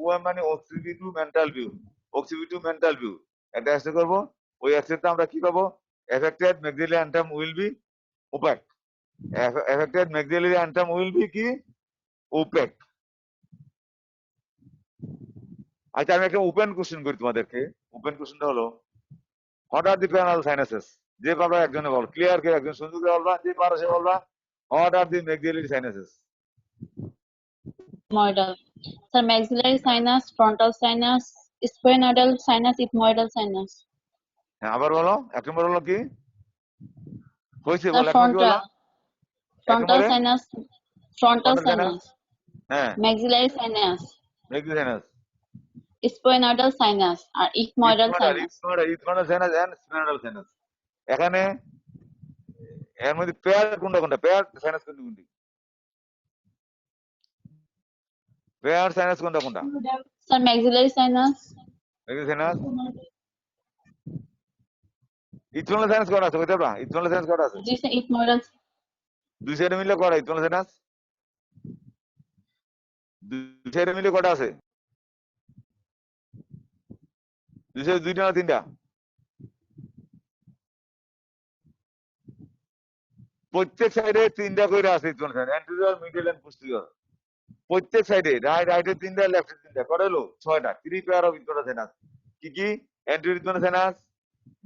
ওএম মানে অক্সিবিটু মেন্টাল ভিউ, একটা অ্যাক্সিড করবো। ওই অ্যাক্সিডটা আমরা কি পাবো? Affected maxillary antrum will be opaque, affected maxillary antrum will be কি ওপেক। আচ্ছা, আমি একটা ওপেন কোশ্চেন করি তোমাদেরকে। ওপেন কোশ্চেনটা হলো, হোয়াট আর দি প্যারানাল সাইনাসেস? যে পারবা একজনে বল, ক্লিয়ার কে একজন সুন্দর করে বলবা, যে পারো সে বলবা। What are the maxillary sinuses? Ethmoidal. Sir, maxillary sinus, frontal sinus, sphenoidal sinus, ethmoidal sinus. হ্যাঁ, আবার বলো, এক নম্বর হলো কি হয়েছে? Sir, বল, এক নম্বর কি বললাম? frontal নম্বরে sinus, frontal frontal sinus, sinus, হ্যাঁ, maxillary sinus, maxillary sinus, sphenoidal sinus, আর ethmoidal sinus. Ethmoidal sinus and sphenoidal sinus. এখানে এর মধ্যে পেয়ার কোনটা পেয়ার সাইনাস কোনটি? পেয়ার সাইনাস কোনটা? Sir, maxillary sinus, maxillary sinus. Ethmoidal sinus কটা আছে কইতে পারবা? ইথমোডাল সাইনাস কটা আছে? this ethmoidal. দুই সাইডে মিলে কটা ইথমোডাল সাইনাস? দুই সাইডে মিলে কটা আছে? দুই সাইডে দুইটা না তিনটা? প্রত্যেক সাইডে তিনটা করে আছে ethmoidal sinus, anterior, middle and posterior. প্রত্যেক সাইডে, রাইটে তিনটা, লেফটে তিনটা, কটা হলো? 6টা। 3 পেয়ার অফ ইথমোডাল সাইনাস। কি? Anterior ethmoidal sinus,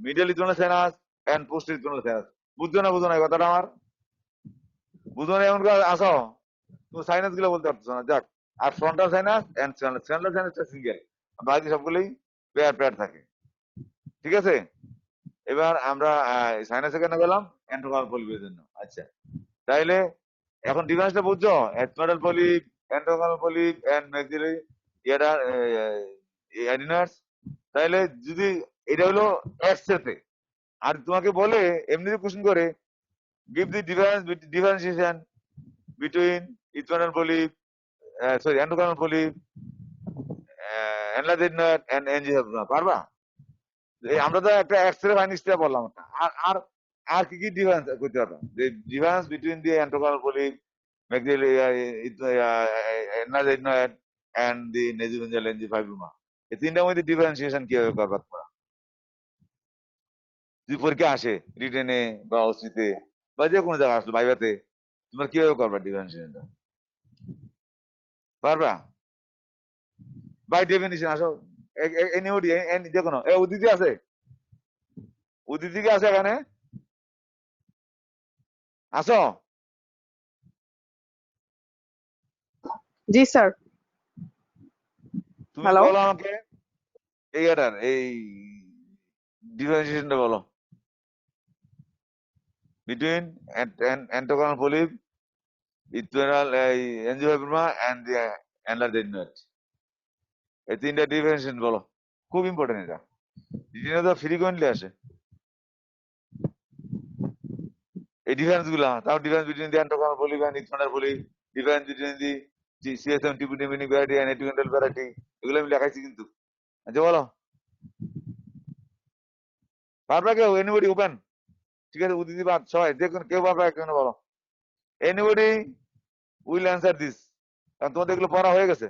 middle ethmoidal sinus and posterior ethmoidal sinus. বুঝছো না বুঝো না এই কথাটা আমার? বুঝো না? এমন করে আসো তুমি সাইনাস গুলো বলতে পারছো না, যাক। আর ফ্রন্টাল সাইনাস এন্ড স্প্যানাল সাইনাসটা সিঙ্গেল, বাকি সবগুলোই পেয়ার থাকে। ঠিক আছে? এবার আমরা সাইনাসে কেন গেলাম? এন্ডোকার্নাল পলিপের জন্য। আচ্ছা, তাইলে এখন ডিফারেন্সটা বুঝছো? এথমোডাল পলিপ, এন্ডোকার্নাল পলিপ এন্ড ম্যাক্সিলারি অ্যাডিনয়েডস। তাইলে যদি এটা হলো এক্সরেতে, আর তোমাকে বলে এমনি কোশ্চেন করে, give the differentiation between ethmoidal polyp, endocarnal polyp, enlarged adenoid and angioedema, পারবা? আমরা তো একটা এক্সরে ফাইনিক্সটা বললাম, আর আর কি ডিফারেন্স করতে পারবা? যে difference between the antrochoanal polyp, enlarged adenoid and the nasopharyngeal angiofibroма, এই তিনটার মধ্যে ডিফারেন্সিয়েশন কিভাবে করবা তোমরা? যদি পরীক্ষা আসে রিটেনে বা ওসিতে বা যে কোনো জায়গায় আসলো ভাইভাতে, তোমরা কিভাবে করবা ডিফারেন্সিয়েশনটা? পারবা? বাই ডেফিনিশন আসো, এনিবডি, যে কোনো, উদিতি আছে? উদিতি কি আছে এখানে? আসো। জি স্যার। তুমি হ্যালো। বলো আমাকে এই ডিফারেন্সিয়েশনটা বলো between antrochoanal polyp, ethmoidal angiofibroma and the enlarged adenoid। এই তিনটা ডিফারেন্সিয়েশন বলো, খুব ইম্পর্টেন্ট এটা, রিটেনে তো ফ্রিকোয়েন্টলি আসে এই ডিফারেন্স গুলা। তাও difference between the antrochoanal polyp and ethmoidal polyp, difference between the CSM tubotympanic variety and atticoantral variety, এগুলো আমি লেখাইছি কিন্তু। আচ্ছা বলো, পারবা কেউ? Anybody open? ঠিক আছে, উদিতি বাদ, সবাই যে কোনো, কেউ পারবা একজন বলো। Anybody will answer this? কারণ তোমাদের এগুলো পড়া হয়ে গেছে।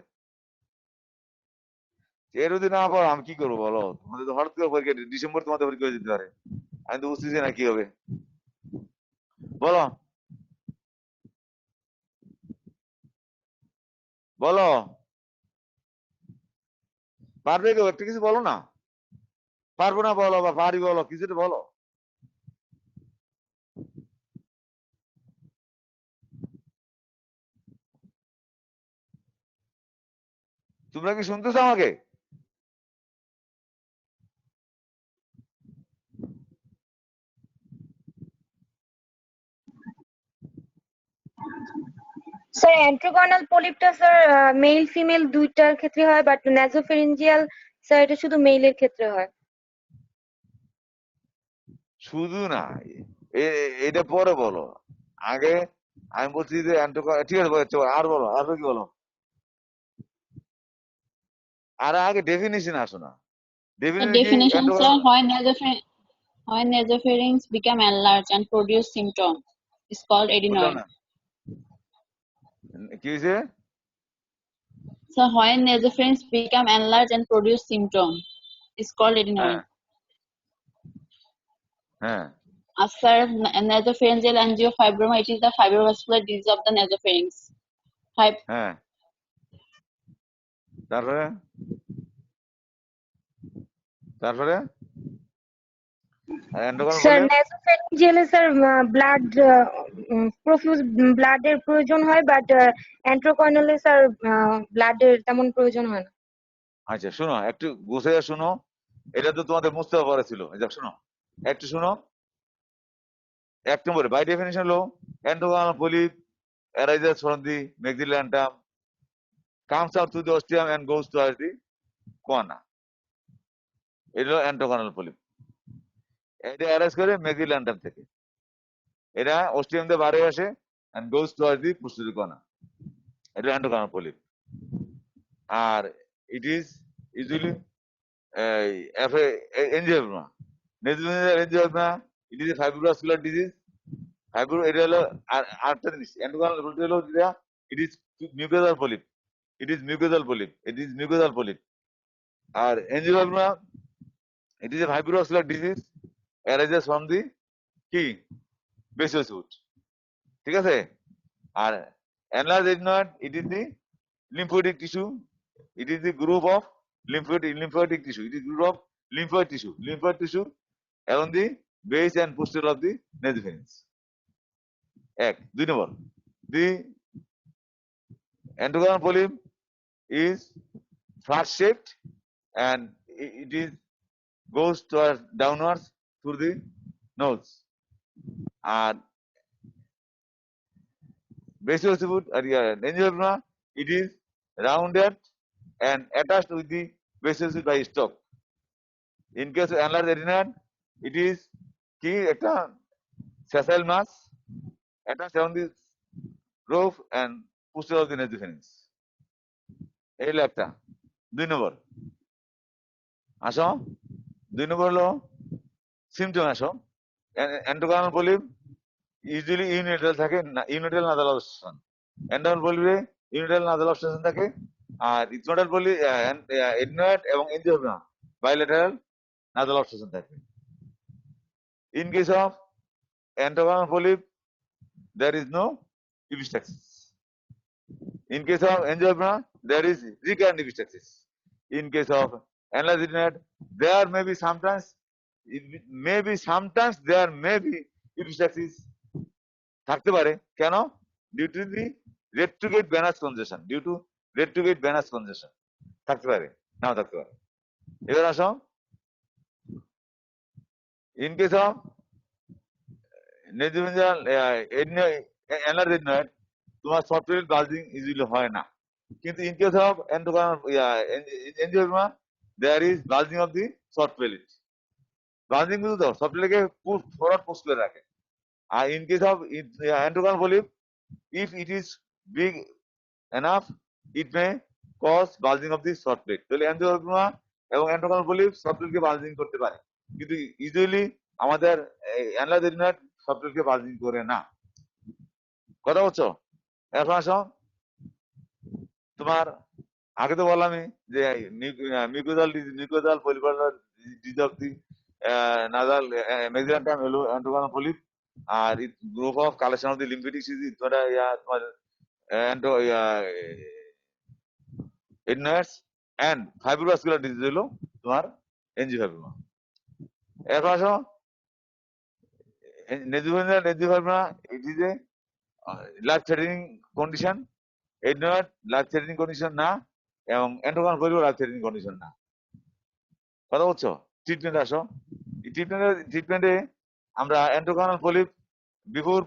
এর যদি না পড়ো আমি কি করবো বলো? তোমাদের তো হঠাৎ করে পরীক্ষা, ডিসেম্বর তোমাদের পরীক্ষা হয়ে যেতে পারে, আমি তো বুঝতেছি না কি হবে। বলো বলো, পারবে কেউ? একটা কিছু বলো না। পারবো না বলো, বা পারি বলো, কিছুটা বলো। তোমরা কি শুনতেছো আমাকে? স্যার অ্যান্ট্রোগনাল পলিপটা স্যার মেল ফিমেল দুইটার ক্ষেত্রে হয়, বাট ন্যাজোফেরেঞ্জিয়াল স্যার এটা শুধু মেইলের ক্ষেত্রে হয়। শুধু না, এটা পরে বলো। আগে আমি বলছি যে ঠিক আছে বলো, চলো, আর বলো, আর কি বলো। আর আগে ডেফিনিশন আসো না। The ডেফিনিশন কি? definition, sir, when nasopharynx become enlarged and produce symptom is called বুঝলাম adenoid. না কি হয়েছে। So when nasopharynx become enlarged and produce symptom is called হ্যাঁ adenoid. হ্যাঁ After nasopharyngeal angiofibroma, it is the fibrovascular disease of the nasopharynx. হ্যাঁ, তারপরে তারপরে এন্ডোকর্ন sir বলে। ন্যাজোফেরেঞ্জিয়ালে স্যার ব্লাড প্রফিউজ ব্লাডের প্রয়োজন হয়, বাট অ্যান্ট্রোকনালে স্যার ব্লাডের তেমন প্রয়োজন হয় না। আচ্ছা শোনো, একটু গুছিয়ে শোনো, এটা তো তোমাদের মুছতে পারে ছিল। এই শোনো, একটু শোনো। এক নম্বরে বাই ডেফিনিশন হলো এন্ডোকর্নাল polyp arises from the maxillantum, comes out through the ostium and goes towards the corona. এটা হলো এন্ডোকর্নাল পলিপ। এটা অ্যারাইজ করে ম্যাক্সিল্যান্টাম থেকে, এটা ওস্টিয়াম দিয়ে বাইরে আসে and goes towards the posterior corona. এটা এন্ডোকর্নাল পলিপ। আর it is usually angiofibroma, nasopharyngeal angiofibroma. It is a fibrovascular disease. এটা হলো আরেকটা জিনিস, এন্ডোকর্নাল পলিপ হলো যেটা, it is mucosal polyp, it is mucosal polyp, it is mucosal polyp. আর angiofibroma, it is a fibrovascular disease arises from the কি বেসিয়াস root, ঠিক আছে। আর enlarged adenoid, it is the lymphoid tissue, it is the group of lymphoid tissue, it is group of lymphoid tissue along the base and posterior of the nasopharynx. এক, দুই নম্বর, the endocardial polyp is flat shaped and it is goes towards downwards through the nose. R basal ociput angiography, it is rounded and attached with the basal ociput by stalk. In case of enlarged adenoid, it is কি একটা sessile mass attached around the roof and posterior of the nasopharynx. এই হলো একটা। দুই নম্বর আসো, দুই নম্বর হলো সিমটম। আসো, এন্ডোকার্নাল পলিপ ইউজুয়ালি ইউনিলেটারাল থাকে, ইউনিলেটারাল নাজাল অবস্ট্রাকশন। এন্ডোকার্নাল পলিপে ইউনিলেটারাল নাজাল অবস্ট্রাকশন থাকে। আর ইথনোডাল পলি এডনোয়েড এবং এনজিওগ্রাম বাইলেটারাল নাজাল অবস্ট্রাকশন থাকে। In case of endocardial polyp, there is no epistaxis. In case of angiography, there is recurrent epistaxis. In case of enlarged adenoid, there may be sometimes there may be epistaxis থাকতে পারে। কেন? Due to the retrograde venous congestion, due to retrograde venous congestion থাকতে পারে, নাও থাকতে পারে। এবার আসো, in case of nasopharyngeal enlarged adenoid, তোমার সফটওয়্যার বাল্জিং ইজিলি হয় না। কিন্তু in case of antrochoanal angiofibroma, there is bulging of the soft palate. Bulging বুঝো তো, সফট প্লেটকে ফরওয়ার্ড পুশ করে রাখে। আর in case of antrochoanal polyp, if it is big enough, it may cause bulging of the short plate. তাহলে এনজিওগ্রামা এবং এন্ডোকার্নাল polyp soft প্লেটকে বাল্জিং করতে পারে, কিন্তু ইউজুয়ালি আমাদের enlarged adenoid সফট প্লেটকে বাল্জিং করে না। কথা বলছো? এখন আসো, তোমার আগে তো বললামই যে মিউকোজাল পলিপারাল ডিজঅক্সি নাজাল মেক্সিলাম টাইম হলো অ্যান্টোগান পলিপ, আর group of collection of the lymphatic সিজি তোমার তোমার অ্যান্টো এডনার্স এন্ড ফাইব্রোভাস্কুলার ডিজিজ হলো তোমার এনজিওফাইব্রোমা। এখন আসো, nasoangiofibroma it is a life threatening condition, adenoids life threatening condition না, এবং antrochoanal polyp life threatening condition না। কথা বলছো? ট্রিটমেন্ট আসো, ট্রিটমেন্টে আমরা অ্যান্টোগানাল পলিপ বিফোর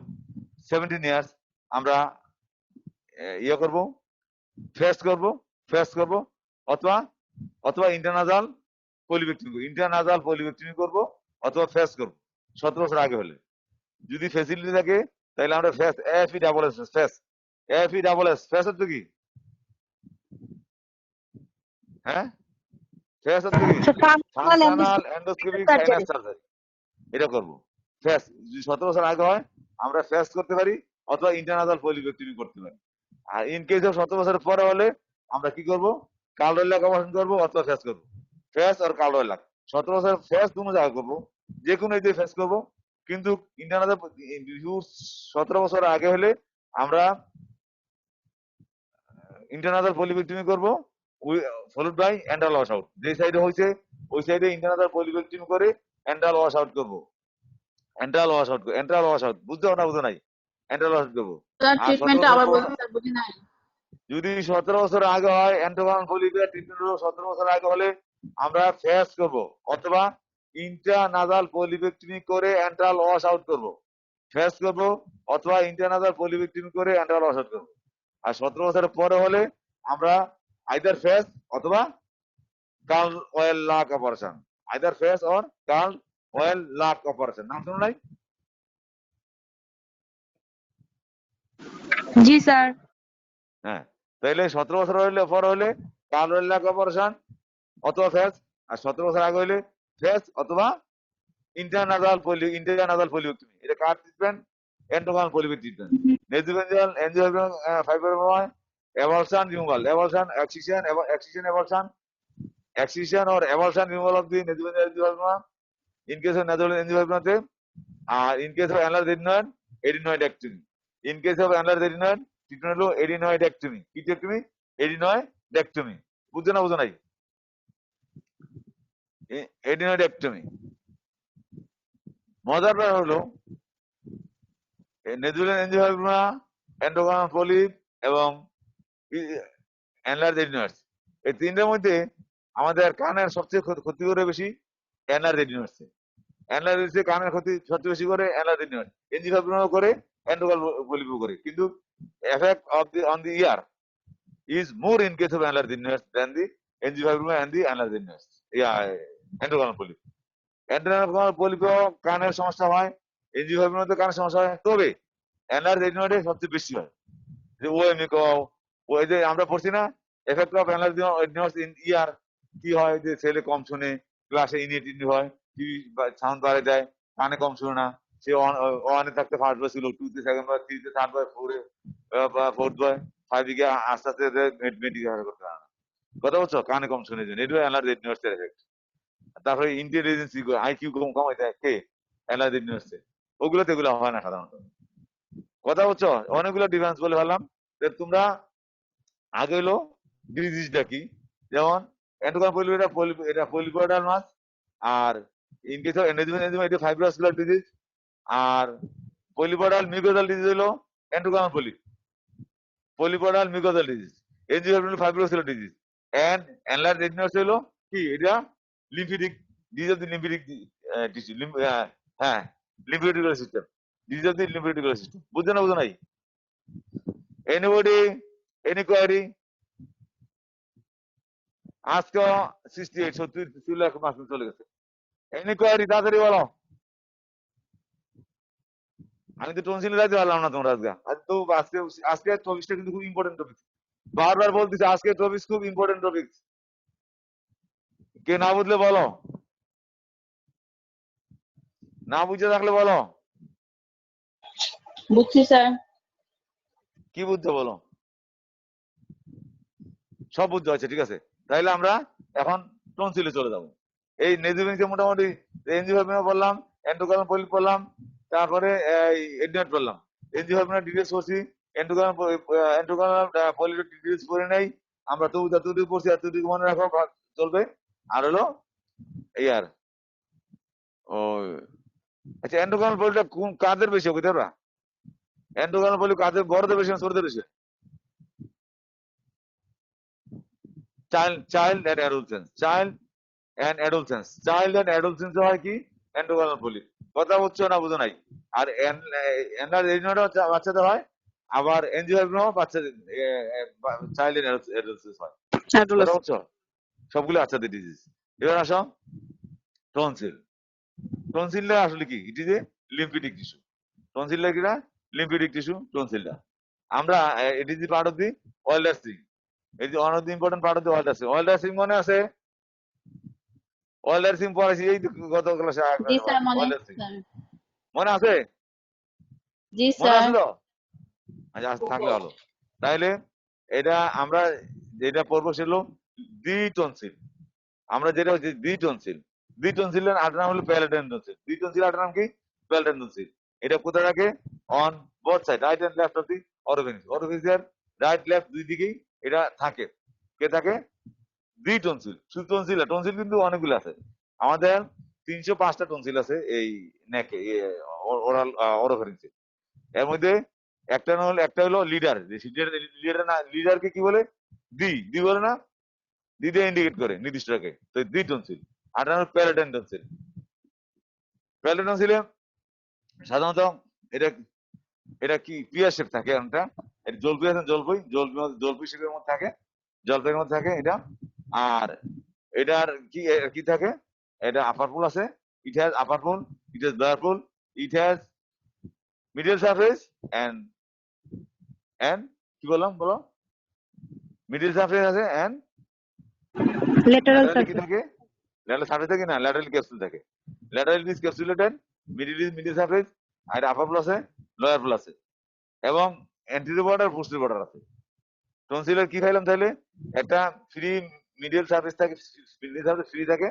17 ইয়ার্স আমরা ইয়ে করবো, ফেস করবো, অথবা অথবা ইন্টারনাজাল পলিভেক্টমি করবো, অথবা ফেস করবো 17 বছর আগে হলে। যদি ফেসিলিটি থাকে তাহলে আমরা ফেস এএফই ডাবল এস ফেস হচ্ছে কি? হ্যাঁ, ফেস হচ্ছে কি? ফাংশনাল এন্ডোস্কোপিক সাইনাস সার্জারি, এটা করবো। ফেস যদি 17 বছর আগে হয় আমরা ফেস করতে পারি, অথবা ইন্টারনাজাল পলিভেক্টমি করতে পারি। আর ইন কেস অফ 17 বছরের পরে হলে আমরা কি করবো? কালডোলাক অপারেশন করবো, অথবা ফেস করবো। ফেস আর কালডোলাক 17 বছরের ফেস কোনো জায়গায় করবো, যে কোনো এই ফেস করবো, কিন্তু ইন্টারনাজাল 17 বছর আগে হলে আমরা ইন্টারনাজাল পলিভেক্টমি করবো, ফলোড বাই এন্ডাল ওয়াশ আউট। যে সাইডে হয়েছে ওই সাইডে ইন্টারনাজাল পলিভেক্টমি করে এন্ডাল ওয়াশ আউট করবো। এন্ট্রাল ওয়াশ আউট বুঝতে না বুঝো নাই? এন্ট্রাল ওয়াশ আউট করবো। স্যার আর 17 ট্রিটমেন্টটা বছর আবার পর বলুন স্যার, বুঝি নাই। যদি 17 বছর আগে হয় অ্যান্টোগান পলিপের ট্রিটমেন্ট হলো 17 বছর আগে হলে আমরা ফেস করব, অথবা ইন্টারনাজাল পলিভেক্টমি করে এন্ট্রাল ওয়াশ আউট করব। ফেস করব অথবা ইন্টারনাজাল পলিভেক্টমি করে এন্ট্রাল ওয়াশ আউট করব। আর 17 বছরের পরে হলে আমরা আইদার ফেস অথবা কার্ল ওয়েল লাক অপারেশন, নাম শুনুন নাই? জি স্যার। হ্যাঁ, তাইলে 17 বছর হইলে পর হইলে কার্ল ওয়েল লাক অপারেশন অথবা ফেস, আর 17 বছর আগে হইলে ফেস অথবা ইন্টারনাজাল পলিভেক্টমি। এটা কার treatment? Antrochoanal polypectomy treatment. Nasopharyngeal angiofibroma avulsion removal, excision or avulsion removal of the nasopharyngeal angiofibroма in case of nasopharyngeal angiofibromaতে, আর in case of annular adenoidectomy, in case of annular adenoid treatment হলো adenoidectomy। কি টেকটমি? adenoidectomy। বুঝছো না বুঝো নাই? adenoidectomy মজার ব্যাপার হলো নেজুলার এনজিওফাইব্রোমা, এন্ডোগানাল পলিপ এবং অ্যানালার adenoids, এই তিনটার মধ্যে আমাদের কানের সবচেয়ে ক্ষতি করে বেশি অ্যানালার adenoids। অ্যানালার কানের ক্ষতি সবচেয়ে বেশি করে অ্যানালার adenoid, এনজিওফাইব্রোমা করে, এন্ডোগানাল পলিপ করে। কিন্তু effect of the on the year is more in case of annular adenoids than the angiofibroma and the annular adenoids, endogonal polyp। endogonal polyp কানের সমস্যা হয়, angiofibroma তে কানের সমস্যা হয়, তবে annular adenoid এ সবচেয়ে বেশি হয়। যে ওএমই ওই যে আমরা পড়ছি না effect of annular adenoids in ear, কি হয় যে ছেলে কম শুনে, ক্লাসে ইনএটিভ হয়, টিভি সাউন্ড বাড়ে দেয়, কানে কম শুনে না, সে ওয়ানে থাকতে ফার্স্ট বয় ছিল, টুতে সেকেন্ড বয়, থ্রিতে থার্ড বয়, ফোর্থ বয়, 5 গিয়ে আস্তে আস্তে মেডিকেল করতে পারে না। কথা বলছো? কানে কম শুনে জন্য এটা অ্যানালার adenoids এর এফেক্ট। তারপরে ইন্টেলিজেন্সি আইকিউ কম হয়ে যায় কে? অ্যানালার adenoids এ। ওগুলোতে এগুলো হয় না সাধারণত। কথা বলছো? অনেকগুলো ডিফারেন্স বলে ফেললাম। তোমরা আগে হলো ডিজিজটা কি, যেমন এন্ডোগানাল পলিপ এটা পলিপয়েডাল মাস, আর ইন কেস অফ এনজিওফাইব্রোমা এটা ফাইব্রোভাস্কুলার ডিজিজ, আর পলিপয়েডাল মিউকোজাল ডিজিজ হলো antrochoanal polyp, polypoidal mucosal disease, angiofibroma fibrovascular disease, and অ্যানালার adenoids হলো কি? এটা lymphatic disease of the lymphatic tissue, হ্যাঁ lymphoreticular system, disease of the lymphoreticular system. বুঝছো না বুঝো নাই? Anybody any query? আজকে 70 লাখ মাস চলে গেছে। এনি কোয়ারি তাড়াতাড়ি বলো। আমি তো টনসিলে যাইতে পারলাম না তোমরা আজকে। আজকে টপিকটা কিন্তু খুব ইম্পর্টেন্ট টপিক, বারবার বলতেছি আজকে টপিক খুব ইম্পর্টেন্ট টপিক। কে না বুঝলে বলো, না বুঝে থাকলে বলো। বুঝছি স্যার। কি বুঝতে বলো? সব বুঝতে হচ্ছে, ঠিক আছে। তাইলে আমরা এখন টনসিলে চলে যাব। এই নেজিভেন্সে মোটামুটি এনজিওফার্মিনা বললাম, এন্ডোকার্নাল পলিপ বললাম, তারপরে এডনেট বললাম। এনজিওফার্মিনা ডিটেলস করছি, এন্ডোকার্নাল পলিপ ডিটেলস করে নেই আমরা, তো যতটুকু পড়ছি এতটুকু মনে রাখো, চলবে। আর হলো এই আর ও আচ্ছা, এন্ডোকার্নাল পলিপটা কোন কাদের বেশি বুঝতে পারবা? এন্ডোকার্নাল পলিপ কাদের, বড়দের বেশি না ছোটদের বেশি? Child and adolescence, child and adolescence হয় কি এন্ডোকার্নাল পলিপ। কথা বুঝছো না বুঝো নাই? আর বাচ্চাদের হয়, আবার এনজিওফার্মিনা বাচ্চাদের চাইল্ড এন্ড অ্যাডোলসেন্স হয়। কথা Adolescent. বুঝছো? সবগুলো বাচ্চাদের ডিজিজ। এবার আসো টনসিল। টনসিলটা আসলে কি? It is a lymphatic tissue. টনসিলটা কি না? লিম্ফেটিক টিস্যু টনসিলটা। আমরা it is the part of the Waldeyer's সিং। এই যে one of the important part of the Waldeyer's সিং। ওয়েলডার সিং মনে আছে? ওয়েলডার সিং পড়াইছি এই গত ক্লাসে। জি স্যার, মনে ওয়েলডার আছে সিং স্যার। মনে আছে? জি মনে স্যার। আছে তো? আচ্ছা, আজ থাকলে ভালো। তাইলে এটা আমরা যেটা পড়বো সেগুলো দ্বি টনসিল। আমরা যেটা হচ্ছে দ্বি টনসিল। দ্বি টনসিলের আটার নাম হলো প্যালেটাইন টনসিল। দ্বি টনসিল আটার নাম কি? Palatine tonsil. এটা কোথায় থাকে? On both side, right and left of the orifice. অরিফিসের রাইট লেফট দুই দিকেই এটা থাকে। কে থাকে? দ্বি টনসিল। শুধু টনসিল না, টনসিল কিন্তু অনেকগুলো আছে। আমাদের 305টা টনসিল আছে এই নেকে, ওরাল অরোফেরিংসে। এর মধ্যে একটা হলো লিডার। লিডার না, লিডারকে কি বলে? দি বলে না? দি দিয়ে ইন্ডিকেট করে নির্দিষ্টকে। তো দি টনসিল। আর হলো প্যালেটাইন টনসিল। প্যালেটাইন টনসিলে সাধারণত এটা এটা কি পিয়ার শেপ থাকে একটা। এটা জলপাই আছে, জলপাই শেপের মধ্যে থাকে, জলপাইয়ের মধ্যে থাকে এটা। আর এটার কি কি থাকে? এটা আপার পুল আছে, it has upper pole, it has lower pole, it has middle surface and কি বললাম বলো? মিডল সারফেস আছে এন্ড lateral ল্যাটারালি কি surface. থাকে? ল্যাটারাল সারফেস থাকে না, ল্যাটারাল ক্যাপসুল থাকে। Lateral is capsulated, middle surface, আর আপার পুল আছে, লোয়ার পুল আছে, এবং অ্যান্টেরিয়র বর্ডার, পোস্টেরিয়র বর্ডার আছে। টনসিলের কি খাইলাম তাহলে? একটা ফ্রি মিডল সারফেস থাকে, মিডল সারফেস ফ্রি থাকে,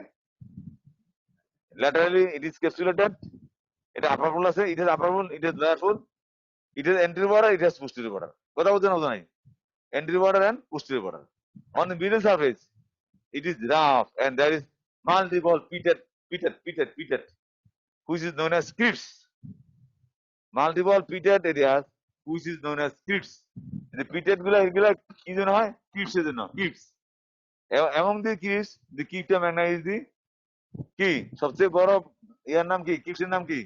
ল্যাটারালি ইট ইজ ক্যাপসুলেটেড, এটা আপার পুল আছে, it is upper pole, it is lower pole, it is anterior border, it is posterior border. কথা বলতে না নাই? Anterior border and posterior border. On the middle surface it is rough and there is multiple pitted, which is known as crypts. Multiple pitted areas which is known as crypts. The pitted এগুলা কি জন্য হয়? crypts এর জন্য, crypts. Among the crypts, the crypta magna is the কি সবচেয়ে বড় ইয়ার নাম কি? crypts এর নাম কি?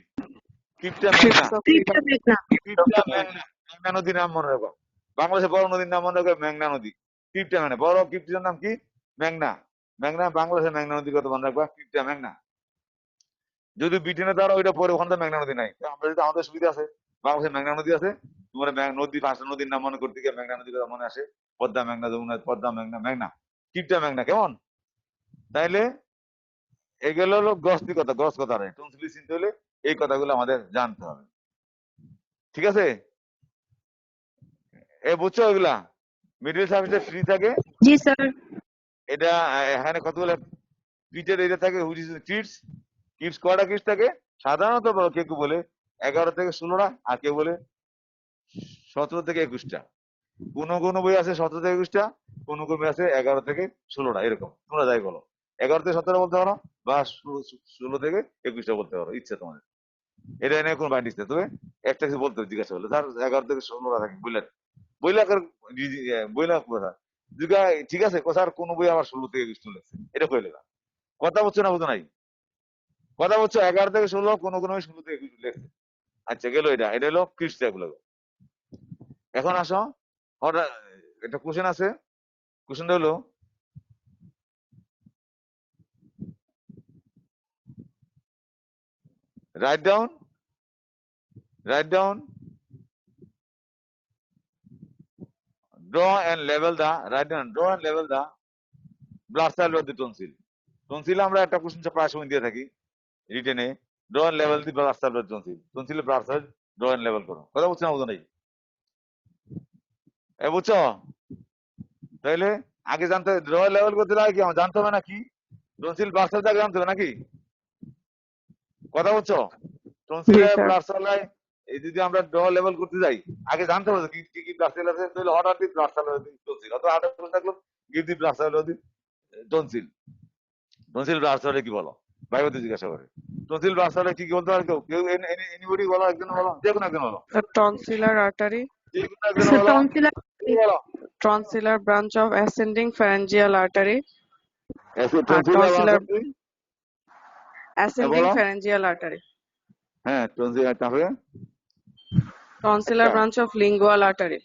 crypta magna. Crypts of Crypta Peter. magna. crypta magna, মেঘনা নদীর নাম মনে রাখো। বাংলাদেশের বড় নদীর নাম মনে রাখো মেঘনা নদী। crypta magna, বড় crypts এর নাম কি? মেঘনা। মেঘনা, বাংলাদেশের মেঘনা নদীর কথা মনে রাখবা, crypta magna। যদি ব্রিটেনে তারা ওইটা পরে, ওখানে তো মেঘনা নদী নাই। তো আমরা যদি, আমাদের সুবিধা আছে, বাংলাদেশে মেঘনা নদী আছে। তোমার নদী, 5টা নদীর নাম মনে করতে গিয়ে মেঘনা নদীর কথা মনে আসে। পদ্মা মেঘনা, যমুনা, পদ্মা মেঘনা, মেঘনা, কিপটা মেঘনা, কেমন? তাইলে এগুলো হলো গ্রস্তি কথা, গ্রস কথা নয়। টনসিল চিনতে হলে এই কথাগুলো আমাদের জানতে হবে, ঠিক আছে? বুঝছো এগুলা? মিডল সার্ভিসে ফ্রি থাকে, জি স্যার। এটা এখানে কতগুলো পিটের এরিয়া থাকে, হুইচ ইজ কিডস। কিডস কয়টা কিডস থাকে? সাধারণত কেউ কেউ বলে 11 থেকে 16টা, আর কেউ বলে 17 থেকে 21টা। কোন কোন বই আছে 17 থেকে 21টা, কোন কোন বই আছে 11 থেকে 16টা, এরকম। তোমরা যাই বলো, 11 থেকে 17 বলতে পারো, বা 16 থেকে 21টা বলতে পারো, ইচ্ছে তোমাদের। এটা এনে কোন বাইন্ডিস নেই, তবে একটা কিছু বলতে হবে, জিজ্ঞাসা করলে স্যার 11 থেকে 16টা থাকে, বুঝলেন? বইলা কথা জিজ্ঞা, ঠিক আছে স্যার কোন বই আমার 16 থেকে 21 লেগেছে, এটা কইলে না। কথা বলছো না বুঝো নাই? কথা বলছো 11 থেকে 16, কোন কোন বই 16 থেকে 21 লেগেছে। আচ্ছা, গেল এটা। এটা হলো খ্রিস্ট গুলো। এখন আসো, হঠাৎ একটা কোশ্চেন আছে। কোশ্চেনটা হলো, write down draw and level the blood cell of the tonsil. টনসিলে আমরা একটা কোশ্চেন প্রায় সময় দিয়ে থাকি রিটেনে, ড্র এন্ড লেভেল the blood cell of tonsil. টনসিলে ব্লাড সেল ড্র এন্ড লেভেল করো। কথা বলছি না বুঝো নাই? বুঝছো? তাইলে আগে জানতে লোয়ার লেভেল করতে লাগে কি আমার জানতে হবে নাকি? টনসিল ব্লাড সেল জানতে হবে নাকি? কথা বলছো? জি টনসিলের স্যার ব্লাড সেল এই যদি আমরা লোয়ার লেভেল করতে যাই আগে জানতে হবে কি কি ব্লাড সেল আছে, তাহলে হঠাৎ ব্লাড সেল টনসিল অথবা হঠাৎ থাকলো give the blood sell tonsil. Tonsil blood cell কি বলো? ভাইবাতে জিজ্ঞাসা করে টনসিল ব্লাড সেল কি বলতে পারে কেউ? কেউ এনিবডি বলো, একজন বলো, যে কোনো একজন বলো, tonsillar artery, যে কোনো একজন বলো, টনসিলার কি বলো? tonsillar branch of ascending pharyngeal artery, আর টনসিলের ব্রাঞ্চ tonsillar কি? ascending বলো। pharyngeal artery, হ্যাঁ টনসিল, তারপরে tonsillar একটা, branch of lingual artery.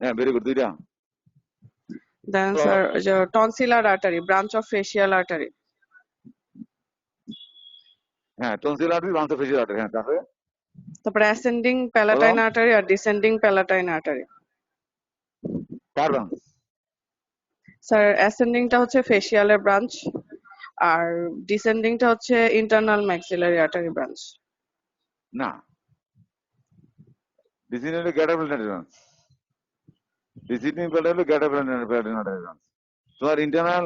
হ্যাঁ ভেরি গুড, দুইটা। Then sir, tonsillar artery, branch of facial artery. হ্যাঁ tonsil artery, branch of facial artery, হ্যাঁ তারপরে তারপরে ascending বলো। palatine artery আর descending palatine artery. কার ব্রাঞ্চ? স্যার ascending টা হচ্ছে facial এর branch আর descending টা হচ্ছে internal maxillary artery branch. না, descending greater palatine branch, descending palatine greater palatine branch. তোমার ইন্টারনাল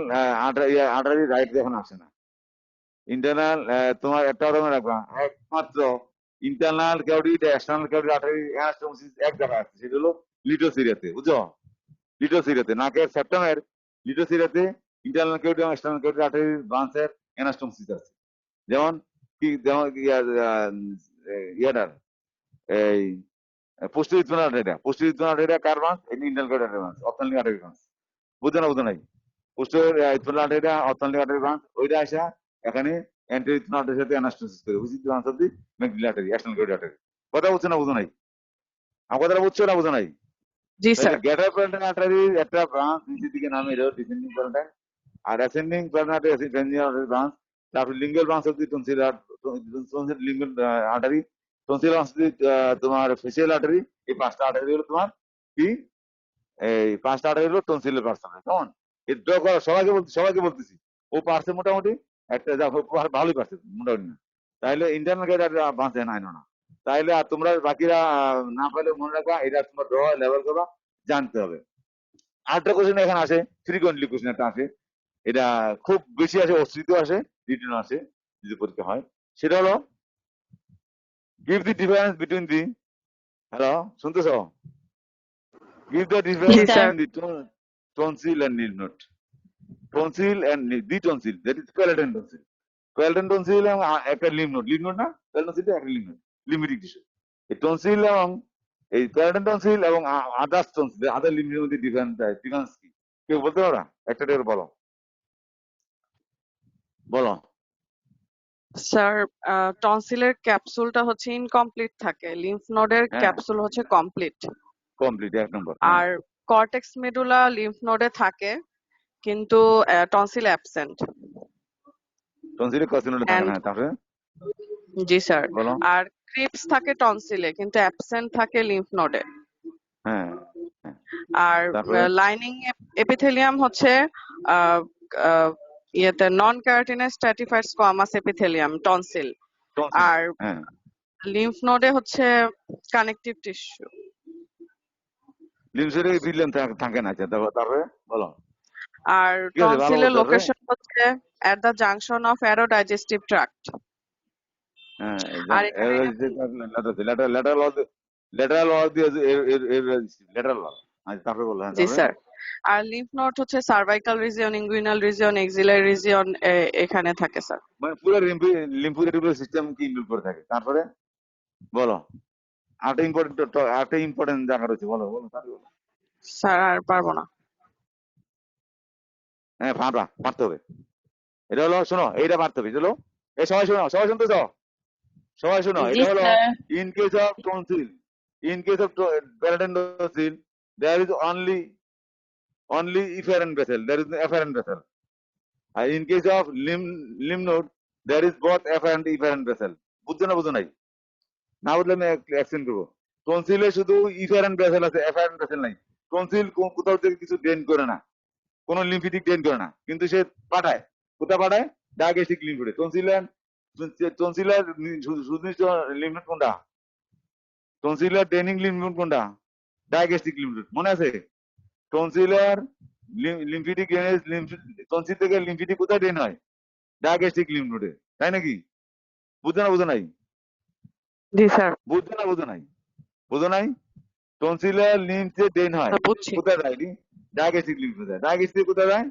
আর্টারি রাইট যখন আসে না, ইন্টারনাল তোমার একটা কথা রাখবা, একমাত্র internal carotid external cavity artery anastomosis এক জায়গায় আছে, সেটা হলো লিটোসিরিয়াতে, বুঝছো? লিটোসিরিয়াতে, নাকের সেপ্টামের লিটোসিরিয়াতে ইন্টারনাল ক্যাভিটি এবং এক্সটার্নাল ক্যাভিটি আর্টারি ব্রাঞ্চের অ্যানাস্টোমোসিস আছে। যেমন কি, যেমন ইয়াটার এই পোস্টেরিয়র আর্টারিটা, পোস্টেরিয়র আর্টারিটা কার ব্রাঞ্চ? এই internal carotid artery branch, ophthalmic artery branch. বুঝছো না? বুঝো নাই? পোস্টেরিয়র আর্টারিটা অপথ্যালমিক আর্টারি ব্রাঞ্চ, ওইটা আসা এখানে অ্যান্টেরিয়র আর্টারির সাথে অ্যানাস্টোমোসিস করে, which is the branch of the maxillary artery, external cavity artery. কথা বুঝছো না? বুঝো নাই? আমার কথাটা বুঝছো না? বুঝো নাই? জি তাহলে স্যার। গ্যাটার প্ল্যান্টারি আর্টারির একটা ব্রাঞ্চ নিচের দিকে নামে, এটা ডিসেন্ডিং প্ল্যান্টারি, আর অ্যাসেন্ডিং প্ল্যান্টারি আর্টারি ব্রাঞ্চ, তারপর lingual branch of the tonsil lingual artery, tonsil branch of দি তোমার ফেসিয়াল আর্টারি। এই পাঁচটা আর্টারি হলো তোমার কি, এই পাঁচটা আর্টারি হলো টনসিলের পার্সন। কেমন? এই ড্র করা, সবাইকে বলতেছি ও পারছে মোটামুটি, একটা যা ভালোই পারছে মোটামুটি না। তাইলে ইন্টারনাল গ্যাটার ব্রাঞ্চে নাই না, তাইলে আর তোমরা বাকিরা না পারলে মনে রাখবা, এটা তোমরা ড্র লেভেল করবা, জানতে হবে। আরেকটা কোশ্চেন এখানে আসে, ফ্রিকোয়েন্টলি কোশ্চেন একটা আসে, এটা খুব বেশি আসে, অস্ত্রিত আসে, রিটার্ন আসে যদি পরীক্ষা হয়, সেটা হলো give the difference between the, hello শুনতেছ? গিভ দ্য জি Yes, difference sir. Sir. Between the tonsil and lymph node. Tonsil and the tonsil, that is palatine tonsil. Palatine tonsil এবং একটা lymph node, lymph node না, palatine tonsil একটা lymph node, lymphatic tissue. এই tonsil এবং এই palatine tonsil এবং others tonsil, আদার lymph node মধ্যে difference কি? কেউ বলতে পারো? একটা বলো, বলো। স্যার টনসিলের ক্যাপসুলটা হচ্ছে ইনকমপ্লিট থাকে, লিম্ফ নোডের হ্যাঁ ক্যাপসুল হচ্ছে কমপ্লিট। কমপ্লিট, এক নম্বর। আর কর্টেক্স মেডুলা লিম্ফ নোডে থাকে কিন্তু টনসিল অ্যাবসেন্ট। টনসিলে কার্সিনোমা থাকে না, তারপরে জি স্যার। বলো। আর ক্রিপস থাকে টনসিলে কিন্তু অ্যাবসেন্ট থাকে লিম্ফ নোডে। হ্যাঁ হ্যাঁ, আর তারপরে লাইনিং এপিথেলিয়াম হচ্ছে ইয়েতে non keratinous stratified squamous epithelium tonsil. Tonsil, আর হ্যাঁ লিম্ফ নোডে হচ্ছে কানেকটিভ টিস্যু। লিম্ফের ভিলেন থাকে না। আচ্ছা তারপরে বলো। আর ঠিক আছে, ভালো টনসিলের বলছো। তারপরে লোকেশন হচ্ছে at the junction of arrow digestive tract. হ্যাঁ, আর এখানে ল্যাটারাল ওয়াল দিয়ে ল্যাটারাল ওয়াল। আচ্ছা তারপরে বলো। হ্যাঁ জি তারপরে স্যার। আর লিম্ফ নোড হচ্ছে cervical region, inguinal region, axillary region এখানে থাকে স্যার। মানে পুরো লিম্ফোরেটিকুলার সিস্টেম কি ইনক্লুড করে থাকে। তারপরে বলো, আরেকটা ইম্পর্টেন্ট জায়গা রয়েছে, বলো বলো তারপরে বলো। স্যার আর পারবো না। হ্যাঁ পারতে হবে। এটা হলো, শোনো এইটা পারতে হবে, চলো এই সবাই শোনো, সবাই শুনতেছ? সবাই শোনো, এটা Yes, হলো sir. In case of tonsil, in case of palatine tonsil, there is only efferent vessel, there is no afferent vessel. In case of lymph node, there is both afferent efferent vessel. বুঝছো না? বুঝো নাই? না বুঝলে আমি explain করবো। টনসিলে শুধু efferent vessel আছে, এফারেন্ট ভেসেল নাই। টনসিল কোথাও থেকে কিছু ড্রেন করে না, কোনো লিম্ফিটিক ড্রেন করে না, কিন্তু সে পাঠায়, কোথায় পাঠায়? ডায়াগেস্টিক লিম্ফ নোডে। টনসিলের সুনির্দিষ্ট লিম্ফ নোড কোনটা? টনসিলের ড্রেনিং লিম্ফ নোড কোনটা? ডায়াগেস্টিক লিম্ফ নোড মনে আছে? টনসিলার লিম্ফিটিক ড্রেনেজ, টনসিল থেকে লিম্ফিটিক কোথায় ড্রেন হয়? ডায়াগেস্টিক লিম্ফ নোডে, তাই নাকি? বুঝো না বুঝো নাই? জি স্যার। বুঝছো না বুঝো নাই? বুঝো নাই? টনসিলার লিম্ফ যে ড্রেন হয় স্যার বুঝছি। কোথায় যায়? ডায়াগেস্টিক লিম্ফ নোডে যায়। ডায়াগেস্টিক কোথায় যায়?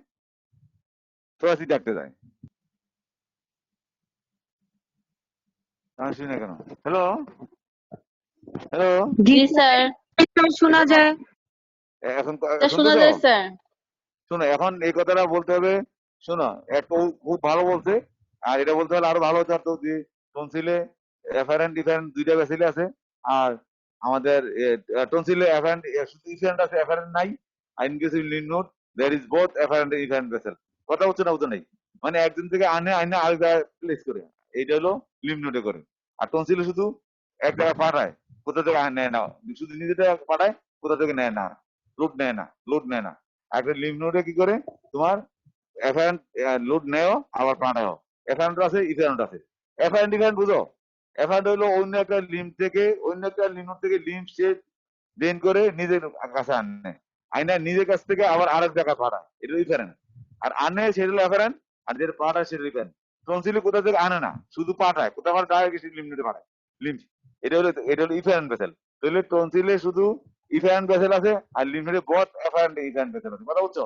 থোরাসিক ডাক্টে যায়। শুনি না কেন? হ্যালো হ্যালো, জি স্যার, শোনা যায়। এখন তা শোনা শুনতেছো? যায় স্যার। শোনো, এখন এই কথাটা বলতে হবে। শোনো, একটা খুব ভালো বলছে, আর এটা বলতে হলে আরো ভালো হতে পারতো যে টনসিলে এফারেন্ট ডিফারেন্ট দুইটা ভেসেলে আছে, আর আমাদের টনসিলে এফারেন্ট শুধু ইফারেন্ট আছে, এফারেন্ট নাই। আর in case of lymph node there is both afferent and efferent vessel. কথা হচ্ছে না বুঝো নাই? মানে একজন থেকে আনে আনে আরেক জায়গায় প্লেস করে, এইটা হলো লিম্ফ নোডে করে। আর টনসিলে শুধু এক জায়গায় পাঠায়, কোথা থেকে নেয় না, শুধু নিজেদের পাঠায়, কোথা থেকে নেয় না, লোড নেয় না, লোড নেয় না। একটা লিম্ফ নোডে কি করে তোমার এফারেন্ট লোড নেও আবার পাঠাও। এফারেন্ট আছে, ইফারেন্ট আছে। এফারেন্ট ইফারেন্ট বুঝো? এফারেন্ট হলো অন্য একটা লিম্ফ থেকে, অন্য একটা লিম্ফ নোড থেকে লিম্ফ সে ড্রেন করে নিজের কাছে আনে, আইনা নিজের কাছ থেকে আবার আরেক জায়গায় পাঠায়, এটা ইফারেন্ট। আর আনে সেটা হলো এফারেন্ট, আর যেটা পাঠায় সেটা ইফারেন্ট। টনসিল কোথা থেকে আনে না, শুধু পাঠায়, কোথা পাঠায়? ডায়াগেস্টিক লিম্ফ নোডে পাঠায় লিম্ফ। এটা হলো ইফারেন্ট ভেসেল। তাহলে টনসিলে শুধু ইফারেন্ট ভেসেল আছে, আর লিম্ফ নোডে বোথ এফারেন্ট ইফারেন্ট ভেসেল আছে। কথা বুঝছো?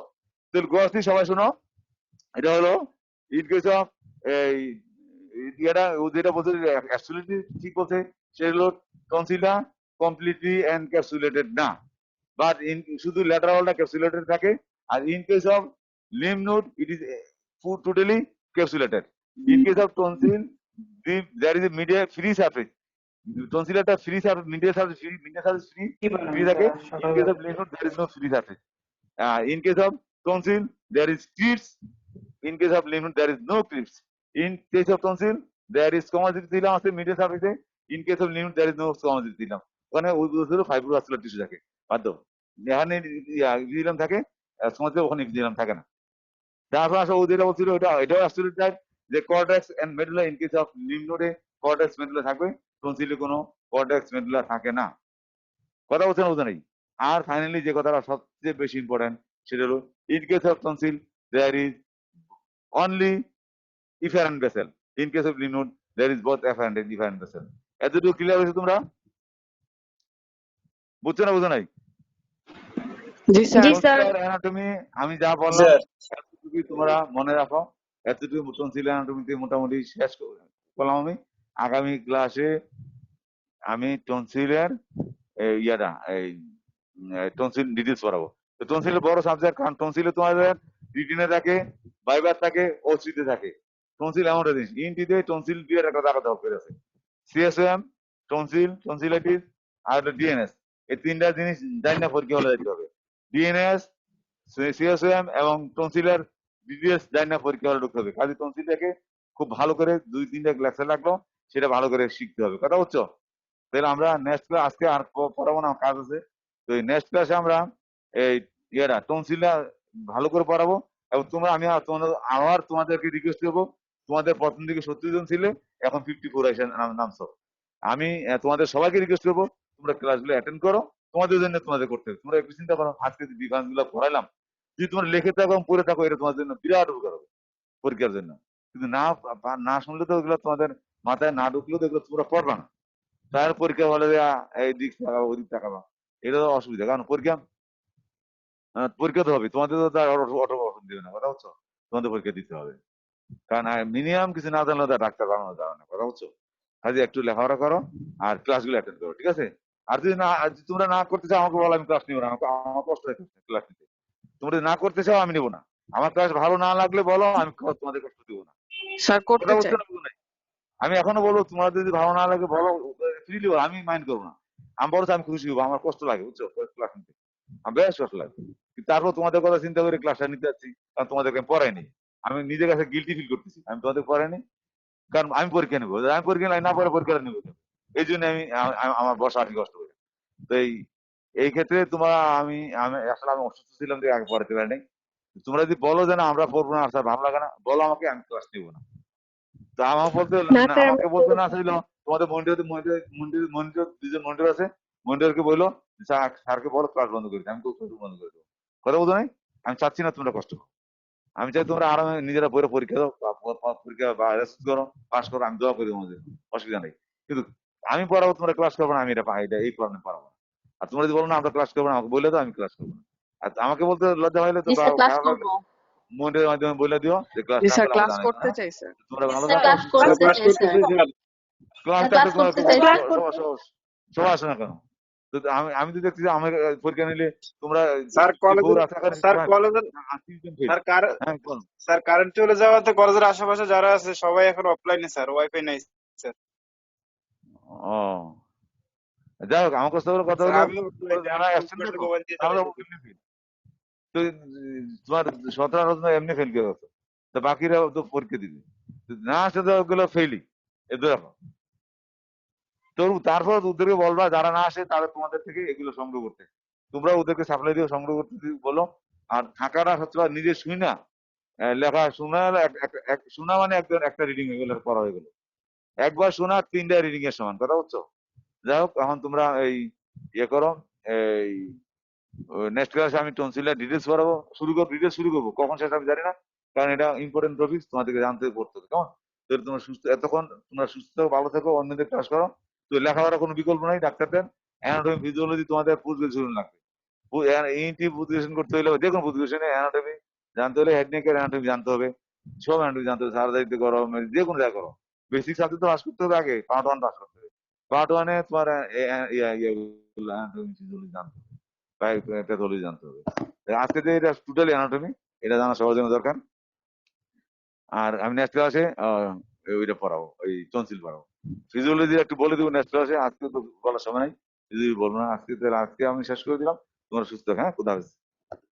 তাহলে গোয়াসটি সবাই শোনো, এটা হলো ইন কেস অফ এই এটা ও যেটা বলছে অ্যাবসলিউটলি ঠিক বলছে, সেটা হলো টনসিলা কমপ্লিটলি এনক্যাপসুলেটেড না, বাট ইন শুধু ল্যাটারালটা ক্যাপসুলেটেড থাকে। আর in case of lymph node it is totally capsulated. In case of tonsil there is a medial free surface. Tonsil একটা free surface, medial surface free থাকে। In case of lymph node there is no free surface. In case of tonsil, there is crypts. In case of lymph node, there is no crypts. In case of tonsil, there is squamous epithelium আছে medial surface. In case of lymph node, there is no squamous epithelium. ওখানে ওই ফাইব্রোভাস্কুলার tissue থাকে বাধ্য। এখানে epithelium থাকে, squamous ওখানে epithelium থাকে না। তারপর আসলে ও যেটা বলছিল এটাও অ্যাবসলিউট রাইট, যে cortex and medulla in case of lymph নোডে কর্টেক্স মেডুলা থাকবে, টনসিলে কোনো কর্টেক্স মেডুলা থাকে না। কথা বলছেন বোঝা নেই? আর ফাইনালি যে কথাটা সবচেয়ে বেশি ইম্পর্টেন্ট, সেটা হলো in case of tonsil there is only efferent vessel. In case of lymph node there is both afferent and efferent vessel. এতটুকু ক্লিয়ার হয়েছে তোমরা? বুঝছো না বুঝো নাই? জি স্যার। জি স্যার। অ্যানাটমি আমি যা বললাম এতটুকু তোমরা মনে রাখো। এতটুকু টনসিল অ্যানাটমিতে মোটামুটি শেষ করলাম আমি। আগামী ক্লাসে আমি টনসিলের ইয়াটা এই টনসিল ডিটেলস পড়াবো। তো টনসিলের বড় সাবজেক্ট, কারণ টনসিলে তোমাদের রিটিনে থাকে, বাইবার থাকে, ওসিতে থাকে। টনসিল এমন একটা জিনিস, ইনটিতে টনসিল দিয়ে একটা দাগাতে হবে আছে। সিএসএম, টনসিল, টনসিলাইটিস আর ডিএনএস, এই তিনটা জিনিস জানি না পরীক্ষা হলে যেতে হবে। ডিএনএস, সিএসএম এবং টনসিলের ডিটেলস জানি না পরীক্ষা হলে ঢুকতে হবে। কাজে টনসিলটাকে খুব ভালো করে 2-3টা লেকচার লাগলো, সেটা ভালো করে শিখতে হবে। কথা বুঝছো? তাহলে আমরা নেক্সট ক্লাস, আজকে আর পড়াবো না, কাজ আছে। তো এই নেক্সট ক্লাসে আমরা এই ইয়েটা টনসিলটা ভালো করে পড়াবো। এবং তোমরা আমি তোমাদেরকে রিকোয়েস্ট করবো, তোমাদের প্রথম দিকে 70 জন ছিলে, এখন 54 এসে নামছো। আমি তোমাদের সবাইকে রিকোয়েস্ট করবো, তোমরা ক্লাসগুলো অ্যাটেন্ড করো। তোমাদের জন্য তোমাদের করতে হবে। তোমরা একটু চিন্তা করো, আজকে যে বিভাগগুলো পড়াইলাম, যদি তোমরা লিখে থাকো এবং পড়ে থাকো, এটা তোমাদের জন্য বিরাট উপকার হবে পরীক্ষার জন্য। কিন্তু না শুনলে তো ওগুলো তোমাদের মাথায় না ঢুকলেও তো এগুলো তোমরা পড়বা না। তার পরীক্ষা বলে এই দিক তাকাবো ওই দিক তাকাবা, এটা তো অসুবিধা। কারণ পরীক্ষা তো হবে, তোমাদের তো অটো দেবে না। কথা বুঝছো? তোমাদের পরীক্ষা দিতে হবে, কারণ মিনিমাম কিছু না জানলে তার ডাক্তার বানানো যাবে না। কথা বুঝছো? কাজে একটু লেখাপড়া করো আর ক্লাসগুলো অ্যাটেন্ড করো, ঠিক আছে? আর যদি তোমরা না করতে চাও আমাকে বলো, আমি ক্লাস নিবো না। আমার কষ্ট হয় ক্লাস নিতে। তোমরা যদি না করতে চাও আমি নেবো না। আমার ক্লাস ভালো না লাগলে বলো, আমি তোমাদের কষ্ট দিব না। স্যার করতে কথা চাই। বুঝছো না? আমি এখনো বলবো, তোমার যদি ভালো না লাগে বলো, ফ্রিলি বলো, আমি মাইন্ড করবো না। আমি বলছি আমি খুশি হবো, আমার কষ্ট লাগে বুঝছো ক্লাস নিতে, আমার বেশ কষ্ট লাগে। কিন্তু তারপর তোমাদের কথা চিন্তা করে ক্লাসটা নিতে যাচ্ছি, কারণ তোমাদেরকে আমি পড়াইনি। আমি নিজের কাছে গিলটি ফিল করতেছি, আমি তোমাদের পড়াইনি, কারণ আমি পরীক্ষা নেবো। আমি পরীক্ষা না পরে পরীক্ষাটা নেবো, এই জন্য আমার বসা আর কি কষ্ট করে। তো এই ক্ষেত্রে তোমরা আমি আসলে আমি অসুস্থ ছিলাম যে আগে পড়াতে পারিনি। তোমরা যদি বলো যে না আমরা পড়বো না, আসলে ভালো লাগে না, বলো আমাকে, আমি ক্লাস নিবো না। তো না স্যার, আমাকে বলতে না চাইলো, তোমাদের মনিটর দুজন মনিটর আছে, মনিটরকে বললো স্যারকে বলো ক্লাস বন্ধ করে দিতে, আমি তো বন্ধ করে দেবো। কথা বলতো নাই, আমি চাচ্ছি না তোমরা কষ্ট করো, আমি চাই তোমরা আরামে নিজেরা বইয়ের পরীক্ষা দাও, পরীক্ষা বা রেসিভ করো, পাস করো, আমি দোয়া করি তোমাদের, অসুবিধা নেই। কিন্তু আমি পড়াবো, তোমরা ক্লাস করবো না, আমি এটা এই কারণে পারবো না। আর তোমরা যদি বলো না আমরা ক্লাস করবো না, আমাকে বলে দাও, আমি ক্লাস করবো না। আর আমাকে বলতে লজ্জা হইলে তো জি স্যার, ক্লাস খারাপ লাগলে করবো। মনিটরের মাধ্যমে বলে দিও যে ক্লাস জি না স্যার, করলে আমরা ক্লাস জানি না, করতে হ্যাঁ? চাই স্যার। তোমরা ভালো স্যার থাকো, ক্লাস সুস্থ করতে থাকো। ক্লাস চাই করতে স্যার। চাইছিলাম। ক্লাস স্যার থাকতে ক্লাস তোমরা করতে চাই স্যার। সবাই আসো না কেন? তো আমি তো দেখছি যে আমার পরীক্ষা নিলে তোমরা স্যার কলেজের বউরা থাকার স্যার কলেজের ফেল। স্যার হ্যাঁ বল। স্যার কারেন্ট চলে যাওয়াতে কলেজের আশেপাশে যারা আছে সবাই এখন অফলাইনে স্যার, ওয়াইফাই নাই স্যার। ও যাই হোক, আমার কাছে কথা স্যার হলো আমিও যারা অ্যাবসেন্ট আমি থাকো মোবাইল দিয়ে তারা তো চালাইতেছি। এমনি fail। তো তোমার 17-18 জন এমনি ফেল করে গেছে, তো বাকিরা তো পরীক্ষা দিবে, তো না আসলে তো ওগুলো ফেলই এদের। তো তারপর ওদেরকে বলবা যারা না আসে তারা তোমাদের থেকে এগুলো সংগ্রহ করতে, তোমরা ওদেরকে সাপ্লাই দিয়ে সংগ্রহ করতে বলো। আর থাকাটা হচ্ছে নিজে শুই না, লেখা শোনা শোনা মানে একজন একটা রিডিং হয়ে গেল, পড়া হয়ে গেল। একবার শোনা 3টা রিডিং এর সমান, কথা বুঝছো? যাই হোক, এখন তোমরা এই ইয়ে করো, এই নেক্সট ক্লাসে আমি টনসিলের ডিটেলস পড়াবো, ডিটেলস শুরু করবো, কখন শেষ আমি জানি না, কারণ এটা ইম্পর্টেন্ট টপিক, তোমাদেরকে জানতে পড়তে হবে, কেমন? তো তোমরা সুস্থ, এতক্ষণ তোমরা সুস্থ থাকো, ভালো থাকো, অন্যদের ক্লাস করো। তো লেখাপড়ার কোনো বিকল্প নাই, ডাক্তারদের অ্যানাটমি ফিজিওলজি তোমাদের পুজবেশন লাগবে। ইএনটি পুজবেশন করতে হলে, যে কোনো পুজবেশনে অ্যানাটমি জানতে হলে, হেড নেকের অ্যানাটমি জানতে হবে, সব অ্যানাটমি জানতে হবে, সার্জারিতে করো, যে কোনো জায়গায় করো, বেসিক সাবজেক্ট তো পাস করতে হবে আগে, পার্ট 1 পাস করতে হবে। পার্ট 1-এ তোমার অ্যানাটমি ফিজিওলজি জানতে হবে, প্যাথোলজি জানতে হবে। আজকে যে এটা টোটালি অ্যানাটমি, এটা জানা সবার জন্য দরকার। আর আমি নেক্সট ক্লাসে ওইটা পড়াবো, ওই টনসিল পড়াবো। ফিজিওলজি একটু বলে দেবো নেক্সট ক্লাসে, আজকে তো বলার সময় নাই, ফিজিওলজি বলবো না আজকে। তাহলে আজকে আমি শেষ করে দিলাম, তোমরা সুস্থ থাকো, হ্যাঁ, খুদা হাফেজ।